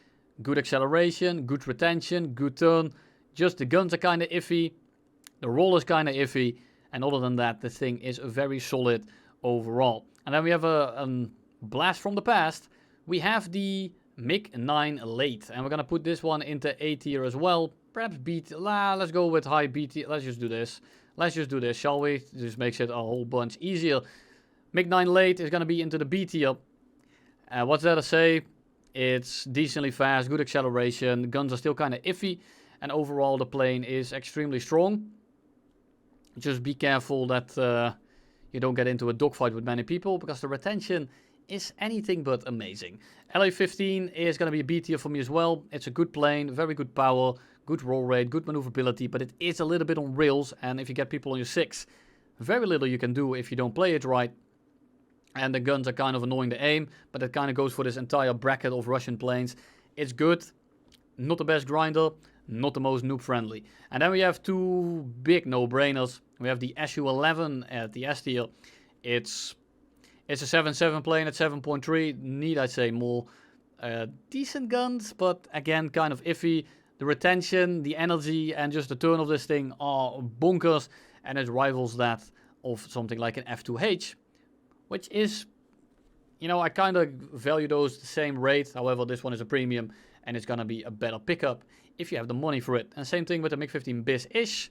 good acceleration, good retention, good turn. Just the guns are kind of iffy. The roll is kind of iffy. And other than that, the thing is very solid overall. And then we have a blast from the past. We have the MiG-9 late. And we're going to put this one into A tier as well. Perhaps B tier. Let's go with high B tier. Let's just do this. Let's just do this, shall we? This makes it a whole bunch easier. MiG-9 late is going to be into the B tier. What's there to say? It's decently fast, good acceleration. The guns are still kind of iffy. And overall, the plane is extremely strong. Just be careful that you don't get into a dogfight with many people, because the retention is anything but amazing. LA-15 is going to be a B tier for me as well. It's a good plane, very good power, good roll rate, good maneuverability, but it is a little bit on rails, and if you get people on your 6, very little you can do if you don't play it right. And the guns are kind of annoying to aim, but it kind of goes for this entire bracket of Russian planes. It's good, not the best grinder, not the most noob friendly. And then we have two big no-brainers. We have the Su-11 at the S tier. It's a 7.7 plane at 7.3, need I say more. Decent guns, but again kind of iffy. The retention, the energy, and just the turn of this thing are bonkers, and it rivals that of something like an F2H, which is, you know, I kind of value those the same rate. However, this one is a premium, and it's gonna be a better pickup if you have the money for it. And same thing with the MiG-15 BIS-ish.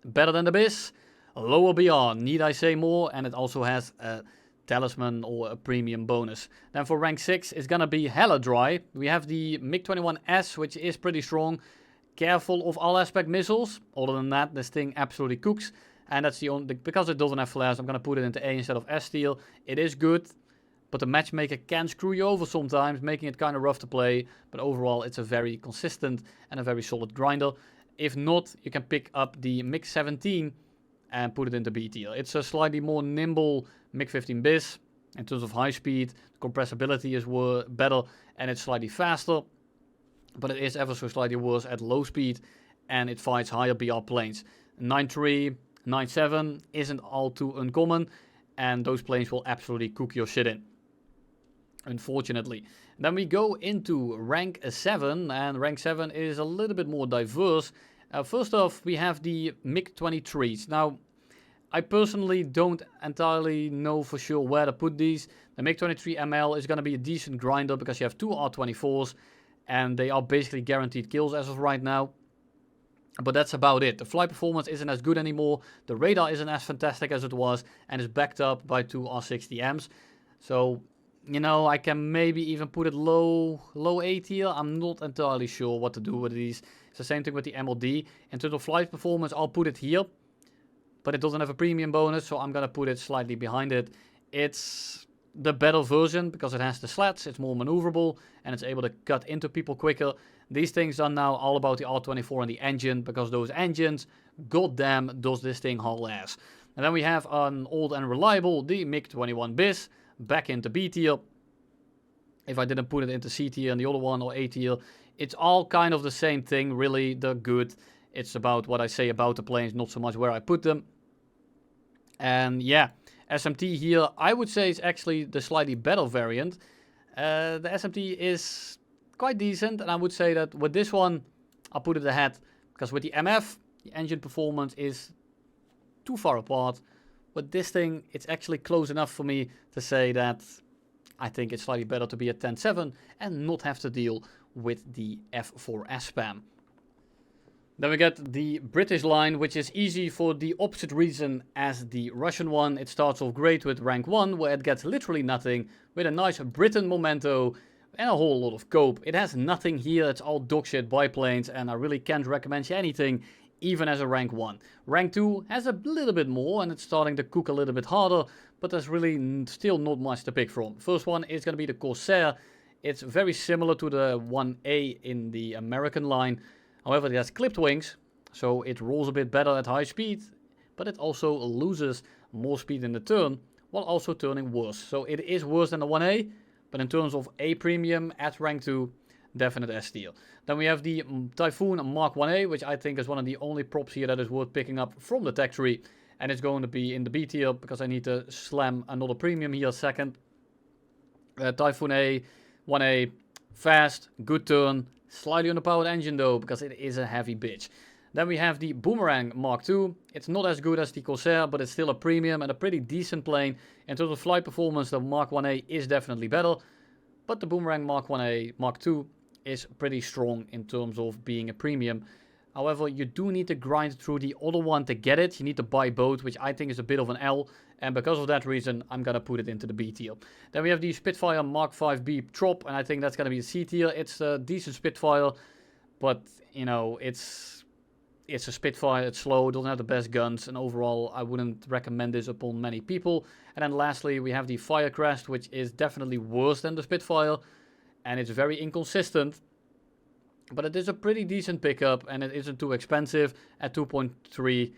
Better than the BIS, lower BR, need I say more, and it also has a Talisman or a premium bonus. Then for rank 6, it's gonna be hella dry. We have the MiG-21S, which is pretty strong. Careful of all aspect missiles. Other than that, this thing absolutely cooks. And that's the only, because it doesn't have flares, I'm gonna put it into A instead of S tier. It is good, but the matchmaker can screw you over sometimes, making it kind of rough to play. But overall, it's a very consistent and a very solid grinder. If not, you can pick up the MiG-17 and put it into B tier. It's a slightly more nimble MiG-15 BIS. In terms of high speed, the compressibility is better, and it's slightly faster. But it is ever so slightly worse at low speed, and it fights higher BR planes. 9.3, 9.7 isn't all too uncommon, and those planes will absolutely cook your shit in, unfortunately. Then we go into rank 7, and rank 7 is a little bit more diverse. First off, we have the MiG-23s. Now, I personally don't entirely know for sure where to put these. The MiG-23 ML is going to be a decent grinder because you have two R-24s, and they are basically guaranteed kills as of right now. But that's about it. The flight performance isn't as good anymore. The radar isn't as fantastic as it was, and is backed up by two R-60Ms. So, you know, I can maybe even put it low A tier. I'm not entirely sure what to do with these. It's the same thing with the MLD. In terms of flight performance, I'll put it here. But it doesn't have a premium bonus, so I'm going to put it slightly behind it. It's the better version because it has the slats, it's more maneuverable, and it's able to cut into people quicker. These things are now all about the R24 and the engine, because those engines, goddamn, does this thing haul ass. And then we have an old and reliable, the MiG-21 BIS, back into B tier. If I didn't put it into C tier and the other one, or A tier, it's all kind of the same thing, really. They're good. It's about what I say about the planes, not so much where I put them. And yeah, SMT here, I would say is actually the slightly better variant. The SMT is quite decent, and I would say that with this one, I'll put it ahead. Because with the MF, the engine performance is too far apart. With this thing, it's actually close enough for me to say that I think it's slightly better to be at 10.7 and not have to deal with the F4S spam. Then we get the British line, which is easy for the opposite reason as the Russian one. It starts off great with rank 1, where it gets literally nothing, with a nice Britain memento and a whole lot of cope. It has nothing here, it's all dogshit biplanes, and I really can't recommend you anything, even as a rank 1. Rank 2 has a little bit more, and it's starting to cook a little bit harder, but there's really still not much to pick from. First one is going to be the Corsair. It's very similar to the 1A in the American line. However, it has clipped wings, so it rolls a bit better at high speed, but it also loses more speed in the turn, while also turning worse. So it is worse than the 1A, but in terms of A premium at rank 2, definite S tier. Then we have the Typhoon Mark 1A, which I think is one of the only props here that is worth picking up from the tech tree, and it's going to be in the B tier, because I need to slam another premium here second. Typhoon A, 1A, fast, good turn, slightly underpowered engine though, because it is a heavy bitch. Then we have the Boomerang Mark II. It's not as good as the Corsair, but it's still a premium and a pretty decent plane. In terms of flight performance, the Mark 1A is definitely better, but the Boomerang Mark 1A Mark II is pretty strong in terms of being a premium. However, you do need to grind through the other one to get it. You need to buy both, which I think is a bit of an L. And because of that reason, I'm going to put it into the B tier. Then we have the Spitfire Mark 5B Trop, and I think that's going to be a C tier. It's a decent Spitfire, but, you know, it's it's a Spitfire, it's slow, it doesn't have the best guns, and overall I wouldn't recommend this upon many people. And then lastly we have the Firecrest, which is definitely worse than the Spitfire, and it's very inconsistent. But it is a pretty decent pickup, and it isn't too expensive. At 2.3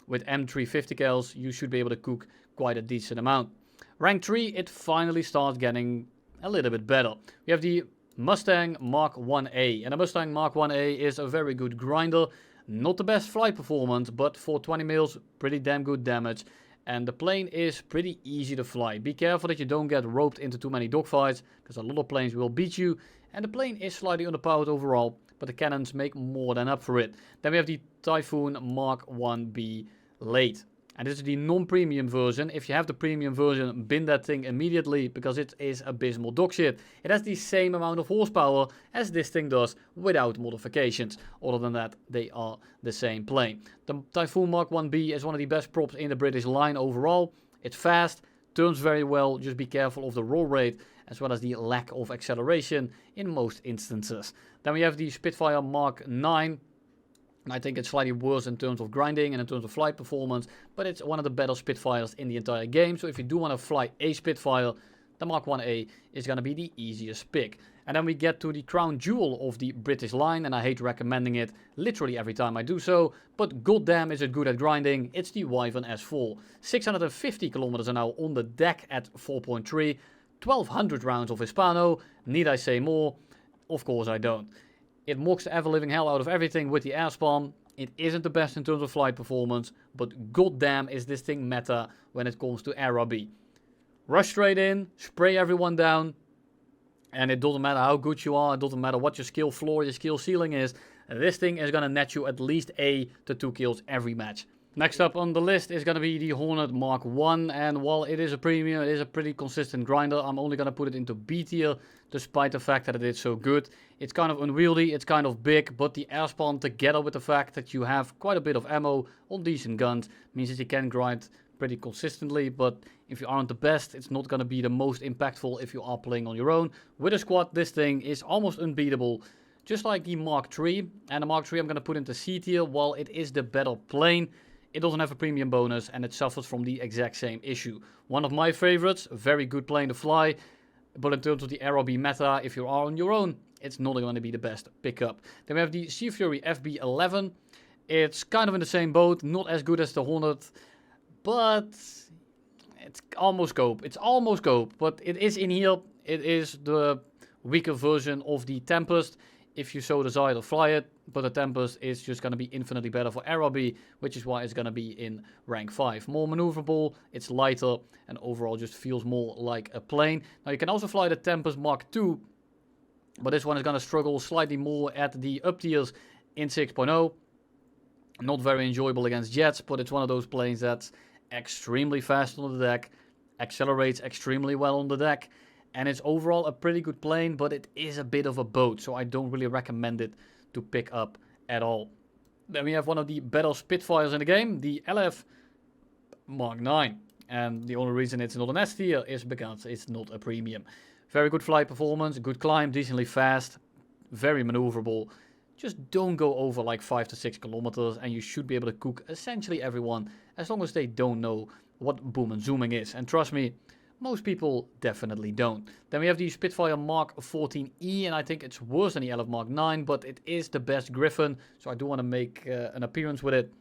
with M350 cals, you should be able to cook quite a decent amount. Rank 3, it finally starts getting a little bit better. We have the Mustang Mark 1A, and the Mustang Mark 1A is a very good grinder. Not the best flight performance, but for 20 mils, pretty damn good damage. And the plane is pretty easy to fly. Be careful that you don't get roped into too many dogfights, because a lot of planes will beat you. And the plane is slightly underpowered overall, but the cannons make more than up for it. Then we have the Typhoon Mark 1B late. And this is the non-premium version. If you have the premium version, bin that thing immediately, because it is abysmal dog shit. It has the same amount of horsepower as this thing does without modifications. Other than that, they are the same plane. The Typhoon Mark 1B is one of the best props in the British line overall. It's fast, turns very well, just be careful of the roll rate, as well as the lack of acceleration in most instances. Then we have the Spitfire Mark 9. I think it's slightly worse in terms of grinding and in terms of flight performance, but it's one of the better Spitfires in the entire game. So if you do want to fly a Spitfire, the Mark 1A is going to be the easiest pick. And then we get to the crown jewel of the British line, and I hate recommending it literally every time I do so, but goddamn is it good at grinding. It's the Wyvern S4. 650 kilometers an hour on the deck at 4.3, 1200 rounds of Hispano. Need I say more? Of course I don't. It mocks the ever-living hell out of everything with the airspan. It isn't the best in terms of flight performance, but goddamn is this thing meta when it comes to aerobie. Rush straight in, spray everyone down, and it doesn't matter how good you are, it doesn't matter what your skill floor, your skill ceiling is, this thing is going to net you at least 1 to 2 kills every match. Next up on the list is going to be the Hornet Mark 1, and while it is a premium, it is a pretty consistent grinder. I'm only going to put it into B tier, despite the fact that it is so good. It's kind of unwieldy, it's kind of big, but the airspan together with the fact that you have quite a bit of ammo on decent guns means that you can grind pretty consistently, but if you aren't the best, it's not going to be the most impactful if you are playing on your own. With a squad, this thing is almost unbeatable, just like the Mark 3, and the Mark 3 I'm going to put into C tier. While it is the better plane, it doesn't have a premium bonus, and it suffers from the exact same issue. One of my favorites, very good plane to fly, but in terms of the aerobie meta, if you are on your own, it's not going to be the best pickup. Then we have the Sea Fury FB11. It's kind of in the same boat, not as good as the Hornet, but it's almost scope. It's almost scope, but it is in here. It is the weaker version of the Tempest, if you so desire to fly it, but the Tempest is just going to be infinitely better for aerobie, which is why it's going to be in rank 5. More maneuverable, it's lighter, and overall just feels more like a plane. Now you can also fly the Tempest Mark 2, but this one is going to struggle slightly more at the up tiers in 6.0. Not very enjoyable against jets, but it's one of those planes that's extremely fast on the deck, accelerates extremely well on the deck, and it's overall a pretty good plane, but it is a bit of a boat, so I don't really recommend it to pick up at all. Then we have one of the better Spitfires in the game, the LF Mark 9. And the only reason it's not an S tier is because it's not a premium. Very good flight performance, good climb, decently fast, very maneuverable. Just don't go over like 5 to 6 kilometers, and you should be able to cook essentially everyone, as long as they don't know what boom and zooming is. And trust me, most people definitely don't. Then we have the Spitfire Mark 14E, and I think it's worse than the LF Mark 9, but it is the best Griffin, so I do want to make an appearance with it.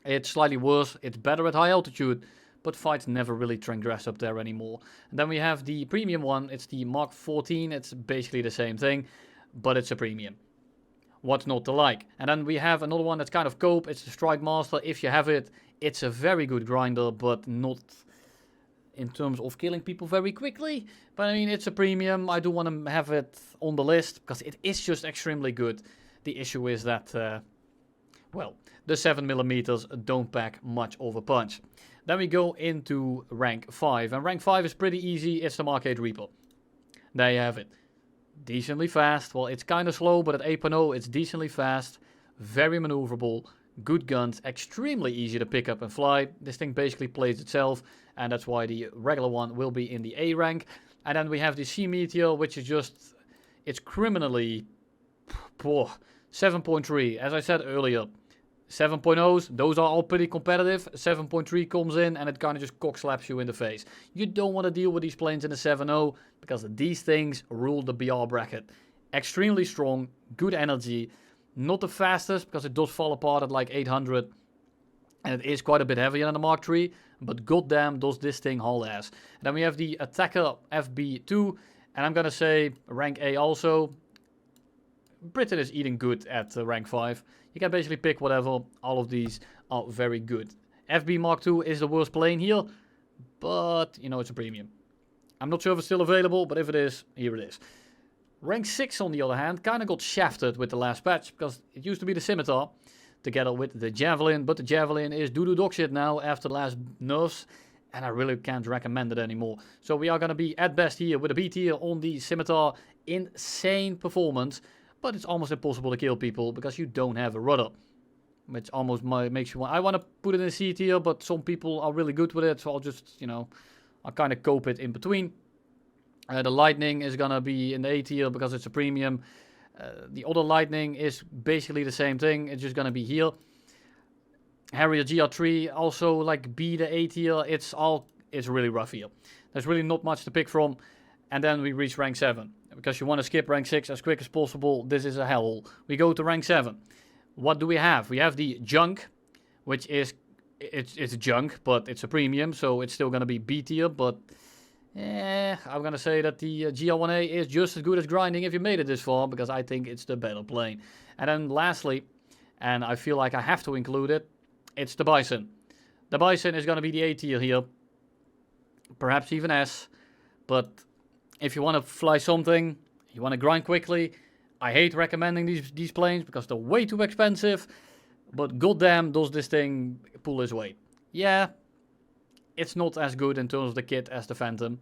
It's slightly worse, it's better at high altitude, but fights never really transgress up there anymore. And then we have the premium one, it's the Mark 14, it's basically the same thing, but it's a premium. What's not to like? And then we have another one that's kind of cope, it's the Strike Master. If you have it, it's a very good grinder, but not in terms of killing people very quickly. But I mean, it's a premium. I do want to have it on the list because it is just extremely good. The issue is that, well, the 7mm don't pack much of a punch. Then we go into rank 5. And rank 5 is pretty easy. It's the Mark 8 Reaper. There you have it. Decently fast. Well, it's kind of slow, but at 8.0 it's decently fast. Very maneuverable. Good guns, extremely easy to pick up and fly. This thing basically plays itself, and that's why the regular one will be in the A rank. And then we have the Sea Meteor, which is just, it's criminally poor. 7.3, as I said earlier, 7.0s, those are all pretty competitive. 7.3 comes in and it kind of just cock slaps you in the face. You don't want to deal with these planes in a 7.0 because these things rule the BR bracket. Extremely strong, good energy, not the fastest because it does fall apart at like 800 and it is quite a bit heavier than the Mark III, but goddamn does this thing haul ass. And then we have the Attacker FB2, and I'm gonna say rank A also. Britain is eating good at rank 5. You can basically pick whatever. All of these are very good. FB Mark II is the worst plane here, but you know it's a premium. I'm not sure if it's still available, but if it is, here it is. Rank 6 on the other hand kind of got shafted with the last patch because it used to be the Scimitar together with the Javelin, but the Javelin is doo-doo dog shit now after the last nerfs, and I really can't recommend it anymore. So we are going to be at best here with a B tier on the Scimitar. Insane performance, but it's almost impossible to kill people because you don't have a rudder, which almost makes you want. I want to put it in C tier, but some people are really good with it, so I'll just, you know, I'll kind of cope it in between. The Lightning is going to be in the A tier because it's a premium. The other Lightning is basically the same thing. It's just going to be here. Harrier GR3 also like B to A tier. It's really rough here. There's really not much to pick from. And then we reach rank 7. Because you want to skip rank 6 as quick as possible. This is a hellhole. We go to rank 7. What do we have? We have the Junk, which is it's junk, but it's a premium, so it's still going to be B tier, but I'm going to say that the GR1A is just as good as grinding if you made it this far, because I think it's the better plane. And then lastly, and I feel like I have to include it, it's the Bison. The Bison is going to be the A tier here, perhaps even S, but if you want to fly something, you want to grind quickly, I hate recommending these planes because they're way too expensive, but goddamn does this thing pull its weight. Yeah, it's not as good in terms of the kit as the Phantom,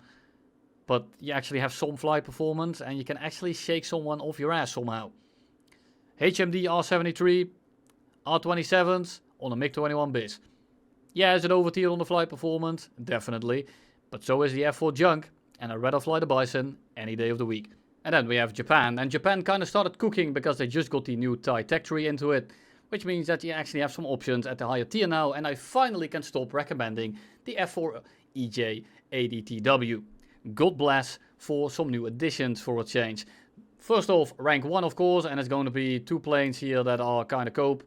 but you actually have some flight performance and you can actually shake someone off your ass somehow. HMD R73, R27s on a MiG-21 bis. Yeah, is it over tier on the flight performance? Definitely, but so is the F4 Junk, and I'd rather fly the Bison any day of the week. And then we have Japan, and Japan kind of started cooking because they just got the new Thai tech tree into it, which means that you actually have some options at the higher tier now, and I finally can stop recommending the F4 EJ ADTW. God bless for some new additions for a change. First off, rank 1 of course, and it's going to be two planes here that are kind of cope.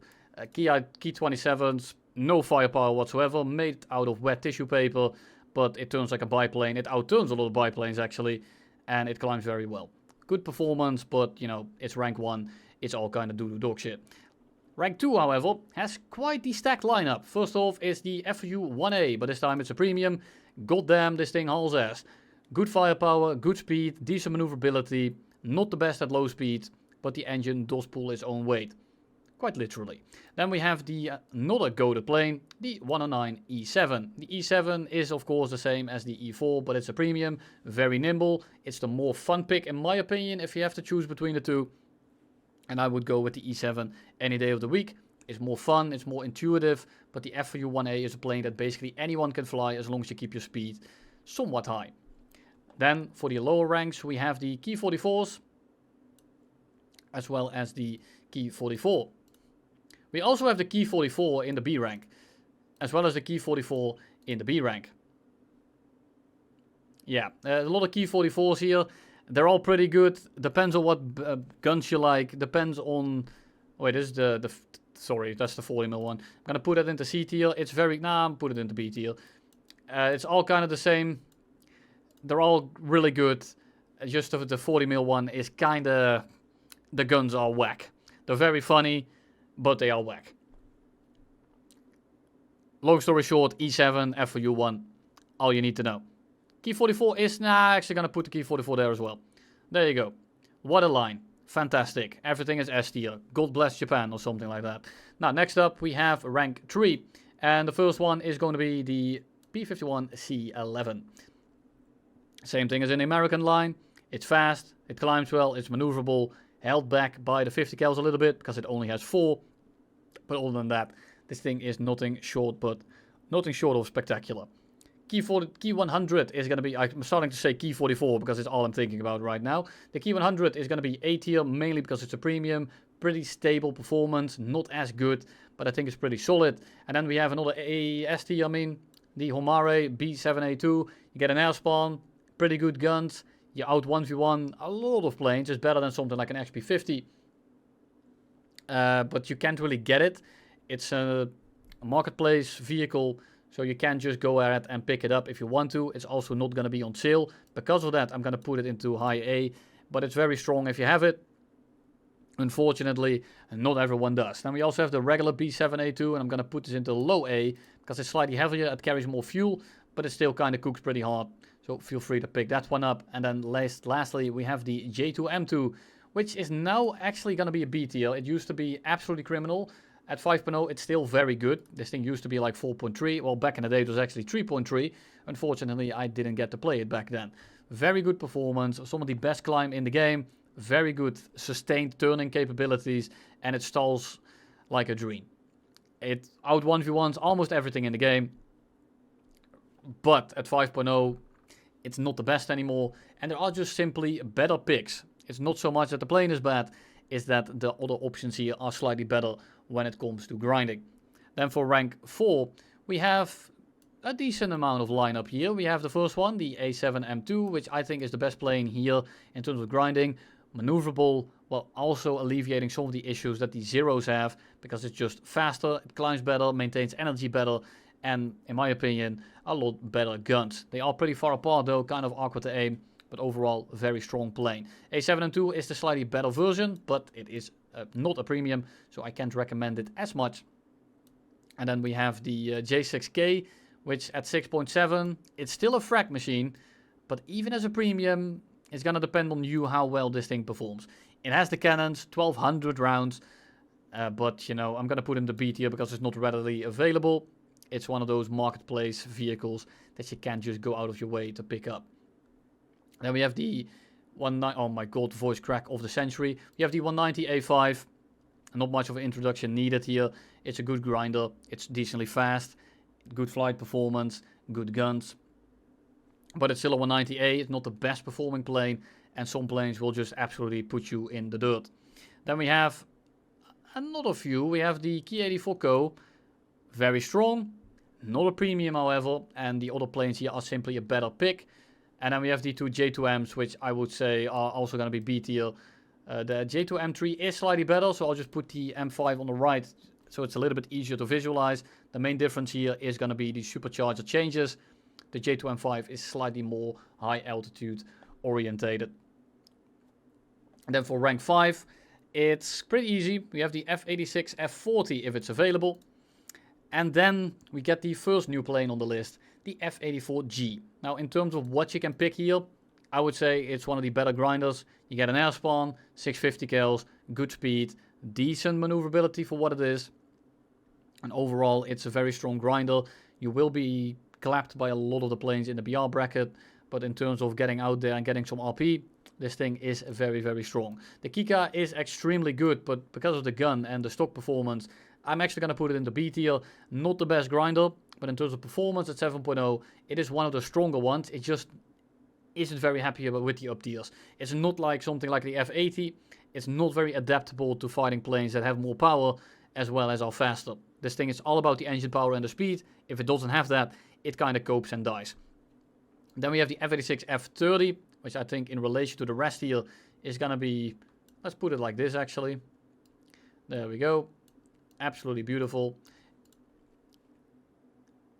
Ki 27s, no firepower whatsoever, made out of wet tissue paper, but it turns like a biplane. It outturns a lot of biplanes actually, and it climbs very well. Good performance, but you know, it's rank 1, it's all kind of doo-doo dog shit. Rank 2, however, has quite the stacked lineup. First off is the FU-1A, but this time it's a premium. Goddamn, this thing hauls ass. Good firepower, good speed, decent maneuverability. Not the best at low speed, but the engine does pull its own weight. Quite literally. Then we have the another goated plane, the 109 E7. The E7 is of course the same as the E4, but it's a premium, very nimble. It's the more fun pick in my opinion if you have to choose between the two. And I would go with the E7 any day of the week. It's more fun, it's more intuitive, but the FU-1A is a plane that basically anyone can fly as long as you keep your speed somewhat high. Then for the lower ranks we have the Ki 44s as well as the Ki 44. We also have the Ki 44 in the B rank, as well as the Ki 44 in the B rank. Yeah, a lot of Ki 44s here. They're all pretty good. Depends on what guns you like. Depends on... Wait, this is sorry, that's the 40mm one. I'm gonna put it into C tier. It's very... Nah, put it into B tier. It's all kind of the same. They're all really good. Just the 40mm one is kind of... The guns are whack. They're very funny, but they are whack. Long story short, E7, FU1, all you need to know. Ki 44 is, actually gonna put the Ki 44 there as well. There you go. What a line. Fantastic. Everything is S tier. God bless Japan or something like that. Now, next up we have rank 3. And the first one is going to be the P-51C11. Same thing as in the American line. It's fast, it climbs well, it's maneuverable. Held back by the 50 cals a little bit because it only has 4. But other than that, this thing is nothing short of spectacular. Ki 100 is going to be, I'm starting to say Ki 44 because it's all I'm thinking about right now. The Ki 100 is going to be A tier mainly because it's a premium, pretty stable performance, not as good, but I think it's pretty solid. And then we have another AST, I mean, the Homare B7A2. You get an air spawn, pretty good guns. You out 1v1 a lot of planes. It's better than something like an XP50. But you can't really get it. It's a marketplace vehicle, so you can't just go ahead and pick it up if you want to. It's also not going to be on sale. Because of that, I'm going to put it into high A. But it's very strong if you have it. Unfortunately, not everyone does. Then we also have the regular B7A2, and I'm going to put this into low A because it's slightly heavier, it carries more fuel, but it still kind of cooks pretty hard. So feel free to pick that one up. And then lastly, we have the J2M2, which is now actually going to be a B tier. It used to be absolutely criminal. At 5.0, it's still very good. This thing used to be like 4.3. Well, back in the day, it was actually 3.3. Unfortunately, I didn't get to play it back then. Very good performance, some of the best climb in the game. Very good sustained turning capabilities, and it stalls like a dream. It out 1v1s almost everything in the game, but at 5.0 it's not the best anymore, and there are just simply better picks. It's not so much that the plane is bad, it's that the other options here are slightly better when it comes to grinding. Then for rank 4 we have a decent amount of lineup here. We have the first one, the A7M2, which I think is the best plane here in terms of grinding. Maneuverable, while also alleviating some of the issues that the Zeros have, because it's just faster, it climbs better, maintains energy better, and in my opinion, a lot better guns. They are pretty far apart though, kind of awkward to aim, but overall, very strong plane. A7M2 is the slightly better version, but it is not a premium, so I can't recommend it as much. And then we have the J6K, which at 6.7, it's still a frag machine, but even as a premium, it's going to depend on you how well this thing performs. It has the cannons, 1200 rounds, but you know, I'm going to put in the B tier because it's not readily available. It's one of those marketplace vehicles that you can't just go out of your way to pick up. Then we have the oh my god, voice crack of the century. We have the 190A5. Not much of an introduction needed here. It's a good grinder, it's decently fast, good flight performance, good guns. But it's still a 190A, it's not the best performing plane, and some planes will just absolutely put you in the dirt. Then we have another few. We have the Ki-84Co, very strong, not a premium however, and the other planes here are simply a better pick. And then we have the two J2Ms, which I would say are also going to be B tier. The J2M3 is slightly better, so I'll just put the M5 on the right, so it's a little bit easier to visualize. The main difference here is going to be the supercharger changes. The J2M5 is slightly more high altitude orientated. And then for rank 5, it's pretty easy. We have the F86 F40 if it's available. And then we get the first new plane on the list, the F84G. Now in terms of what you can pick here, I would say it's one of the better grinders. You get an air spawn, 650 kills, good speed, decent maneuverability for what it is. And overall it's a very strong grinder. You will be clapped by a lot of the planes in the BR bracket, but in terms of getting out there and getting some RP, this thing is very, very strong. The Kika is extremely good, but because of the gun and the stock performance, I'm actually going to put it in the B tier. Not the best grinder, but in terms of performance at 7.0, it is one of the stronger ones. It just isn't very happy with the up tiers. It's not like something like the F80. It's not very adaptable to fighting planes that have more power as well as are faster. This thing is all about the engine power and the speed. If it doesn't have that, it kind of copes and dies. Then we have the F86 F30, which I think in relation to the rest here is going to be, let's put it like this actually. There we go. Absolutely beautiful.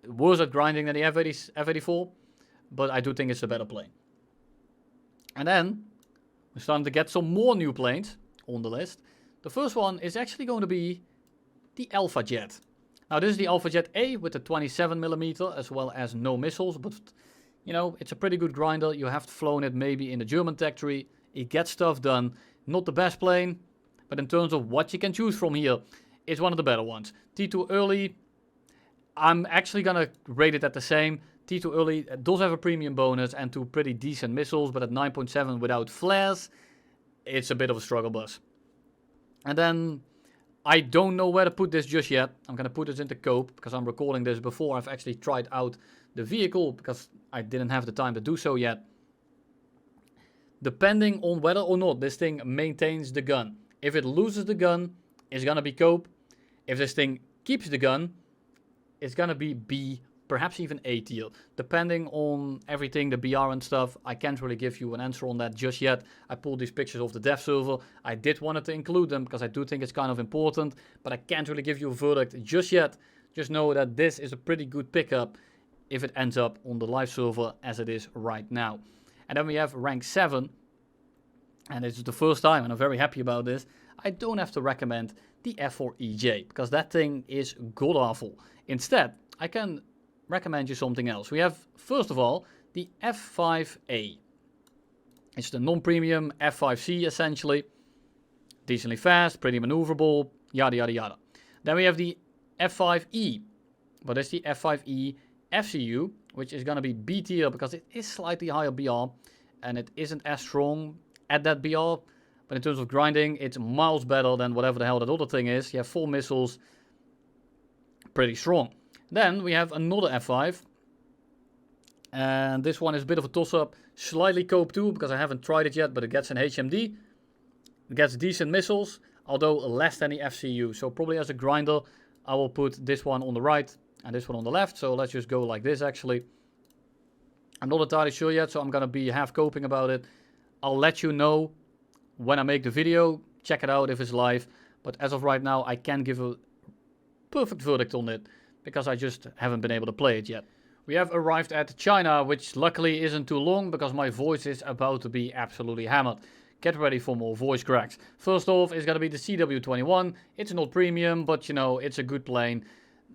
Worse at grinding than the F84, but I do think it's a better plane. And then we're starting to get some more new planes on the list. The first one is actually going to be the Alpha Jet. Now this is the Alpha Jet A with the 27mm as well as no missiles, but you know, it's a pretty good grinder. You have flown it maybe in the German tech tree. It gets stuff done. Not the best plane, but in terms of what you can choose from here, it's one of the better ones. T2 early, I'm actually gonna rate it at the same. T2 early does have a premium bonus and two pretty decent missiles, but at 9.7 without flares, it's a bit of a struggle bus. And then I don't know where to put this just yet. I'm gonna put this into Cope because I'm recording this before I've actually tried out the vehicle because I didn't have the time to do so yet. Depending on whether or not this thing maintains the gun. If it loses the gun, it's gonna be Cope. If this thing keeps the gun, it's gonna be B, perhaps even A tier. Depending on everything, the BR and stuff, I can't really give you an answer on that just yet. I pulled these pictures off the dev server. I did want to include them because I do think it's kind of important, but I can't really give you a verdict just yet. Just know that this is a pretty good pickup if it ends up on the live server as it is right now. And then we have rank 7. And this is the first time, and I'm very happy about this, I don't have to recommend the F4EJ, because that thing is god-awful. Instead, I can recommend you something else. We have, first of all, the F5A. It's the non-premium F5C, essentially. Decently fast, pretty maneuverable, yada yada yada. Then we have the F5E, but it's the F5E FCU, which is going to be B tier, because it is slightly higher BR, and it isn't as strong at that BR, but in terms of grinding, it's miles better than whatever the hell that other thing is. You have 4 missiles, pretty strong. Then we have another F5, and this one is a bit of a toss-up, slightly cope too, because I haven't tried it yet, but it gets an HMD, it gets decent missiles, although less than the FCU, so probably as a grinder, I will put this one on the right, and this one on the left, so let's just go like this actually. I'm not entirely sure yet, so I'm gonna be half coping about it. I'll let you know when I make the video, check it out if it's live, but as of right now I can't give a perfect verdict on it, because I just haven't been able to play it yet. We have arrived at China, which luckily isn't too long, because my voice is about to be absolutely hammered. Get ready for more voice cracks. First off is gonna be the CW21, it's not premium, but you know, it's a good plane.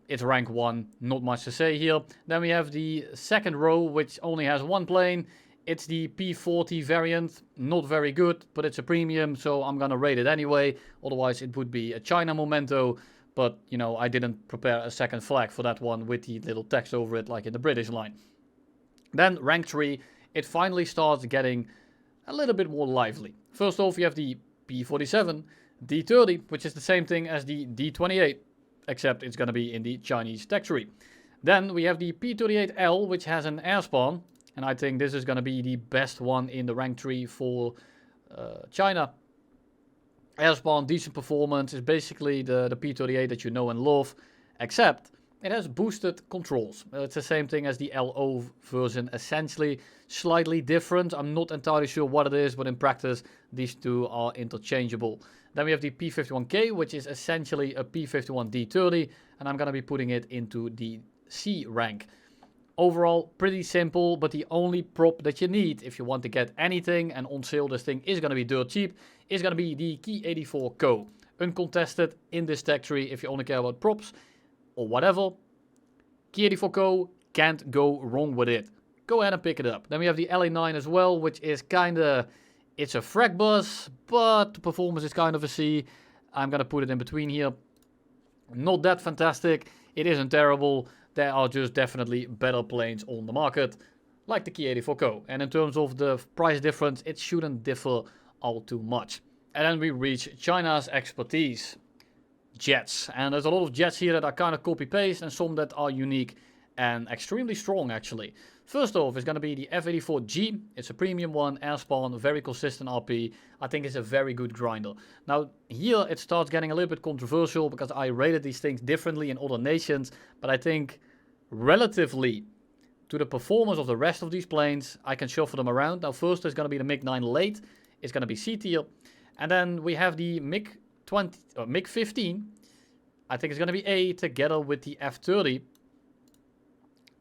It's rank 1, not much to say here. Then we have the second row, which only has one plane. It's the P40 variant, not very good, but it's a premium, so I'm gonna rate it anyway. Otherwise it would be a China Memento, but you know, I didn't prepare a second flag for that one with the little text over it like in the British line. Then rank 3, it finally starts getting a little bit more lively. First off, you have the P47 D30, which is the same thing as the D28, except it's gonna be in the Chinese tech tree. Then we have the P38L, which has an air spawn, and I think this is going to be the best one in the rank 3 for China. Airspawn, decent performance, is basically the P38 that you know and love, except it has boosted controls. It's the same thing as the LO version, essentially slightly different. I'm not entirely sure what it is, but in practice these two are interchangeable. Then we have the P51K, which is essentially a P51 D30, and I'm going to be putting it into the C rank. Overall, pretty simple, but the only prop that you need if you want to get anything, and on sale this thing is going to be dirt cheap, is going to be the Key 84 Co. Uncontested in this tech tree if you only care about props or whatever. Key 84 Co. can't go wrong with it. Go ahead and pick it up. Then we have the LA9 as well, which is kinda, it's a frag bus, but the performance is kind of a C. I'm going to put it in between here. Not that fantastic. It isn't terrible. There are just definitely better planes on the market, like the Key 84 Co. And in terms of the price difference, it shouldn't differ all too much. And then we reach China's expertise. Jets. And there's a lot of jets here that are kind of copy-paste, and some that are unique and extremely strong actually. First off is going to be the F84G. It's a premium one, airspawn, very consistent RP. I think it's a very good grinder. Now here it starts getting a little bit controversial because I rated these things differently in other nations, but I think relatively to the performance of the rest of these planes, I can shuffle them around. Now first there's going to be the MiG-9 late. It's going to be C tier. And then we have the MiG-15. I think it's going to be A together with the F30.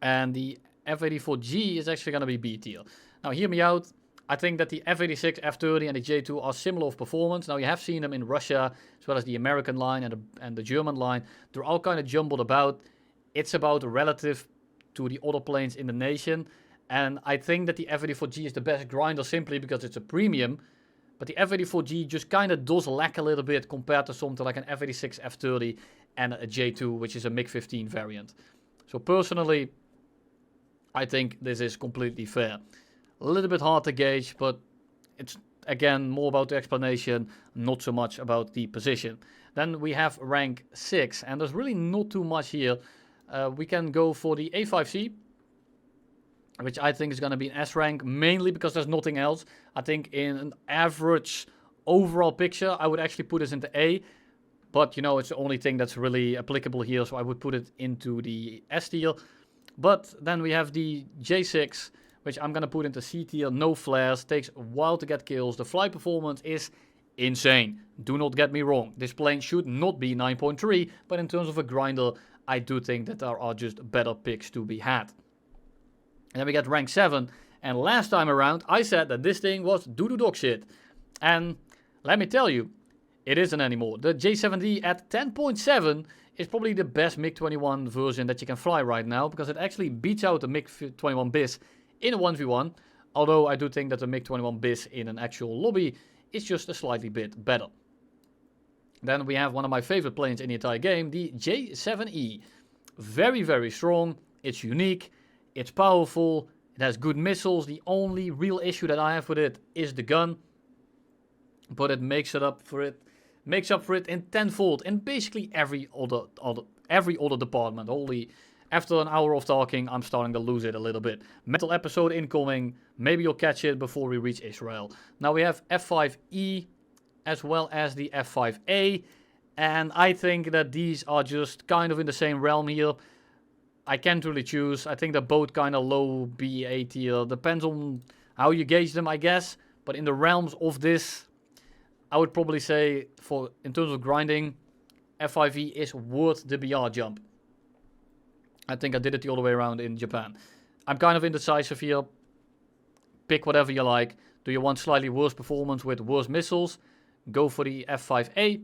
And the F84G is actually going to be B tier. Now hear me out. I think that the F86, F30 and the J2 are similar of performance. Now you have seen them in Russia, as well as the American line and the German line. They're all kind of jumbled about. It's about relative to the other planes in the nation. And I think that the F84G is the best grinder simply because it's a premium. But the F84G just kind of does lack a little bit compared to something like an F86, F30 and a J2, which is a MiG-15 variant. So personally, I think this is completely fair. A little bit hard to gauge, but it's again more about the explanation, not so much about the position. Then we have rank 6, and there's really not too much here. We can go for the A5C, which I think is going to be an S rank, mainly because there's nothing else. I think in an average overall picture, I would actually put this into A. But, you know, it's the only thing that's really applicable here, so I would put it into the S tier. But then we have the J6, which I'm going to put into C tier. No flares, takes a while to get kills. The flight performance is insane. Do not get me wrong. This plane should not be 9.3, but in terms of a grinder, I do think that there are just better picks to be had. And then we get rank 7. And last time around, I said that this thing was doo-doo dog shit. And let me tell you, it isn't anymore. The J7D at 10.7 is probably the best MiG-21 version that you can fly right now, because it actually beats out the MiG-21 BIS in a 1v1. Although I do think that the MiG-21 BIS in an actual lobby is just a slightly bit better. Then we have one of my favorite planes in the entire game, the J7E. Very, very strong. It's unique. It's powerful. It has good missiles. The only real issue that I have with it is the gun. But it makes up for it in tenfold in basically every other department. Only after an hour of talking, I'm starting to lose it a little bit. Metal episode incoming. Maybe you'll catch it before we reach Israel. Now we have F5E as well as the F5A. And I think that these are just kind of in the same realm here. I can't really choose. I think they're both kind of low B, A tier. Depends on how you gauge them, I guess. But in the realms of this, I would probably say, in terms of grinding, F5E is worth the BR jump. I think I did it the other way around in Japan. I'm kind of indecisive here. Pick whatever you like. Do you want slightly worse performance with worse missiles? Go for the F5A.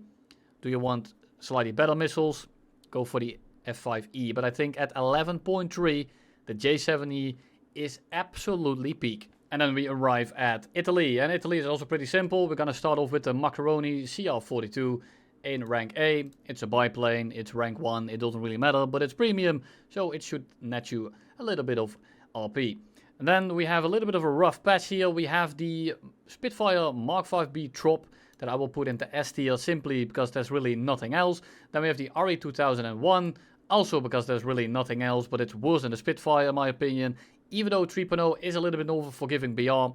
Do you want slightly better missiles? Go for the F5E. But I think at 11.3, the J7E is absolutely peak. And then we arrive at Italy. And Italy is also pretty simple. We're going to start off with the Macaroni CR42 in rank A. It's a biplane. It's rank 1. It doesn't really matter, but it's premium. So it should net you a little bit of RP. And then we have a little bit of a rough patch here. We have the Spitfire Mark 5B Trop that I will put into S tier simply because there's really nothing else. Then we have the RE2001. Also because there's really nothing else, but it's worse than the Spitfire in my opinion. Even though 3.0 is a little bit over forgiving BR,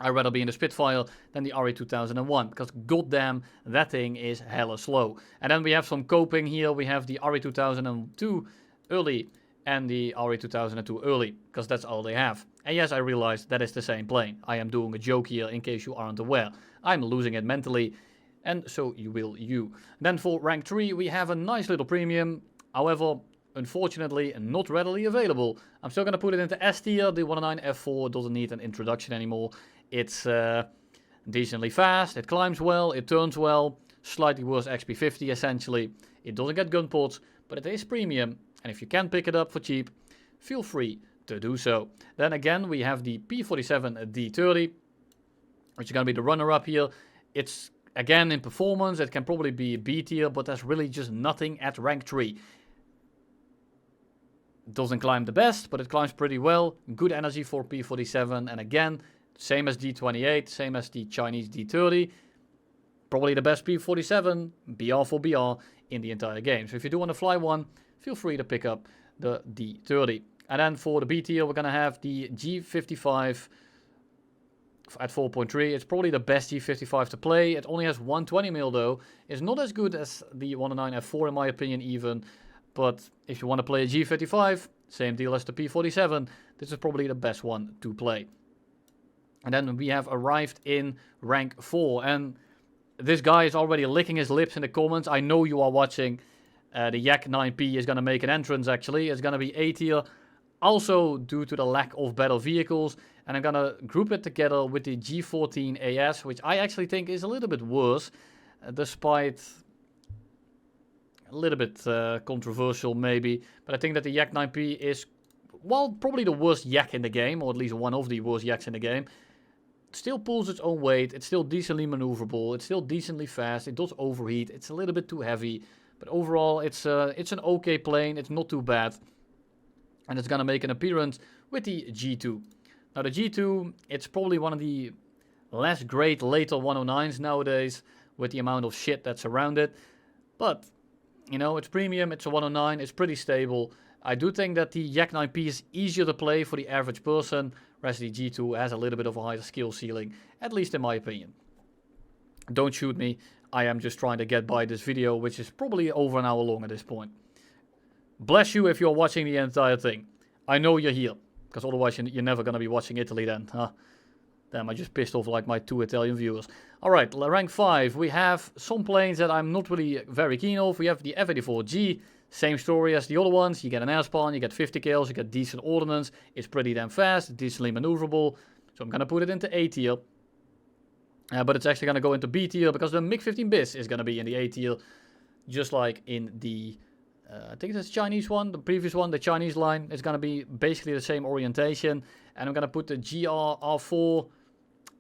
I'd rather be in the Spitfire than the RE2001, because goddamn, that thing is hella slow. And then we have some coping here. We have the RE2002 early and the RE2002 early, because that's all they have. And yes, I realize that is the same plane. I am doing a joke here in case you aren't aware. I'm losing it mentally, and so you will you. Then for rank 3, we have a nice little premium. However, unfortunately, not readily available. I'm still going to put it into S tier. The 109 F4 doesn't need an introduction anymore. It's decently fast, it climbs well, it turns well, slightly worse XP50 essentially. It doesn't get gun ports, but it is premium, and if you can pick it up for cheap, feel free to do so. Then again, we have the P47 D30, which is going to be the runner-up here. It's, again, in performance, it can probably be B tier, but there's really just nothing at rank 3. It doesn't climb the best, but it climbs pretty well. Good energy for P47, and again, same as D28, same as the Chinese D30. Probably the best P47, BR for BR, in the entire game. So if you do want to fly one, feel free to pick up the D30. And then for the B tier, we're going to have the G55 at 4.3. It's probably the best G55 to play. It only has 120mm though. It's not as good as the 109 F4 in my opinion even. But if you want to play a G55, same deal as the P47, this is probably the best one to play. And then we have arrived in rank 4. And this guy is already licking his lips in the comments. I know you are watching. The Yak 9P is going to make an entrance actually. It's going to be A tier. Also due to the lack of better vehicles. And I'm going to group it together with the G14 AS, which I actually think is a little bit worse. Despite a little bit controversial maybe. But I think that the Yak 9P is, well, probably the worst Yak in the game. Or at least one of the worst Yaks in the game. It still pulls its own weight. It's still decently maneuverable. It's still decently fast. It does overheat. It's a little bit too heavy. But overall, it's an okay plane. It's not too bad. And it's going to make an appearance with the G2. Now the G2, it's probably one of the less great later 109s nowadays. With the amount of shit that's around it. But, you know, it's premium. It's a 109. It's pretty stable. I do think that the Yak 9P is easier to play for the average person. Whereas the G2 has a little bit of a higher skill ceiling. At least in my opinion. Don't shoot me. I am just trying to get by this video, which is probably over an hour long at this point. Bless you if you're watching the entire thing. I know you're here, because otherwise you're never going to be watching Italy then, huh? Damn, I just pissed off like my 2 Italian viewers. Alright, rank 5. We have some planes that I'm not really very keen of. We have the F-84G. Same story as the other ones. You get an airspan, you get 50 kills, you get decent ordnance. It's pretty damn fast, decently maneuverable. So I'm going to put it into A tier. But it's actually going to go into B tier because the MiG-15 bis is going to be in the A tier. Just like in the... I think that's the Chinese one, the previous one, the Chinese line. Is going to be basically the same orientation. And I'm going to put the GR-R4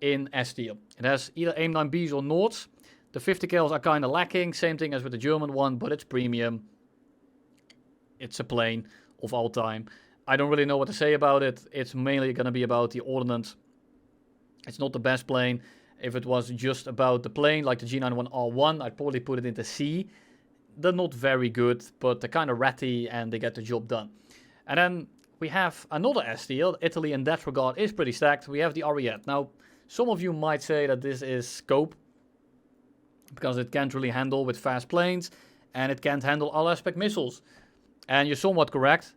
in S tier. It has either AIM-9Bs or Nords. The 50 kills are kind of lacking. Same thing as with the German one, but it's premium. It's a plane of all time. I don't really know what to say about it. It's mainly going to be about the ordnance. It's not the best plane. If it was just about the plane, like the G91R1, I'd probably put it into C. They're not very good, but they're kind of ratty and they get the job done. And then we have another S tier. Italy in that regard is pretty stacked. We have the Ariete. Now, some of you might say that this is scope, because it can't really handle with fast planes, and it can't handle all aspect missiles. And you're somewhat correct,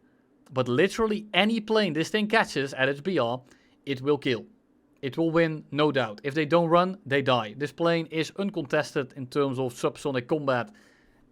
but literally any plane this thing catches at its BR, it will kill. It will win, no doubt. If they don't run, they die. This plane is uncontested in terms of subsonic combat.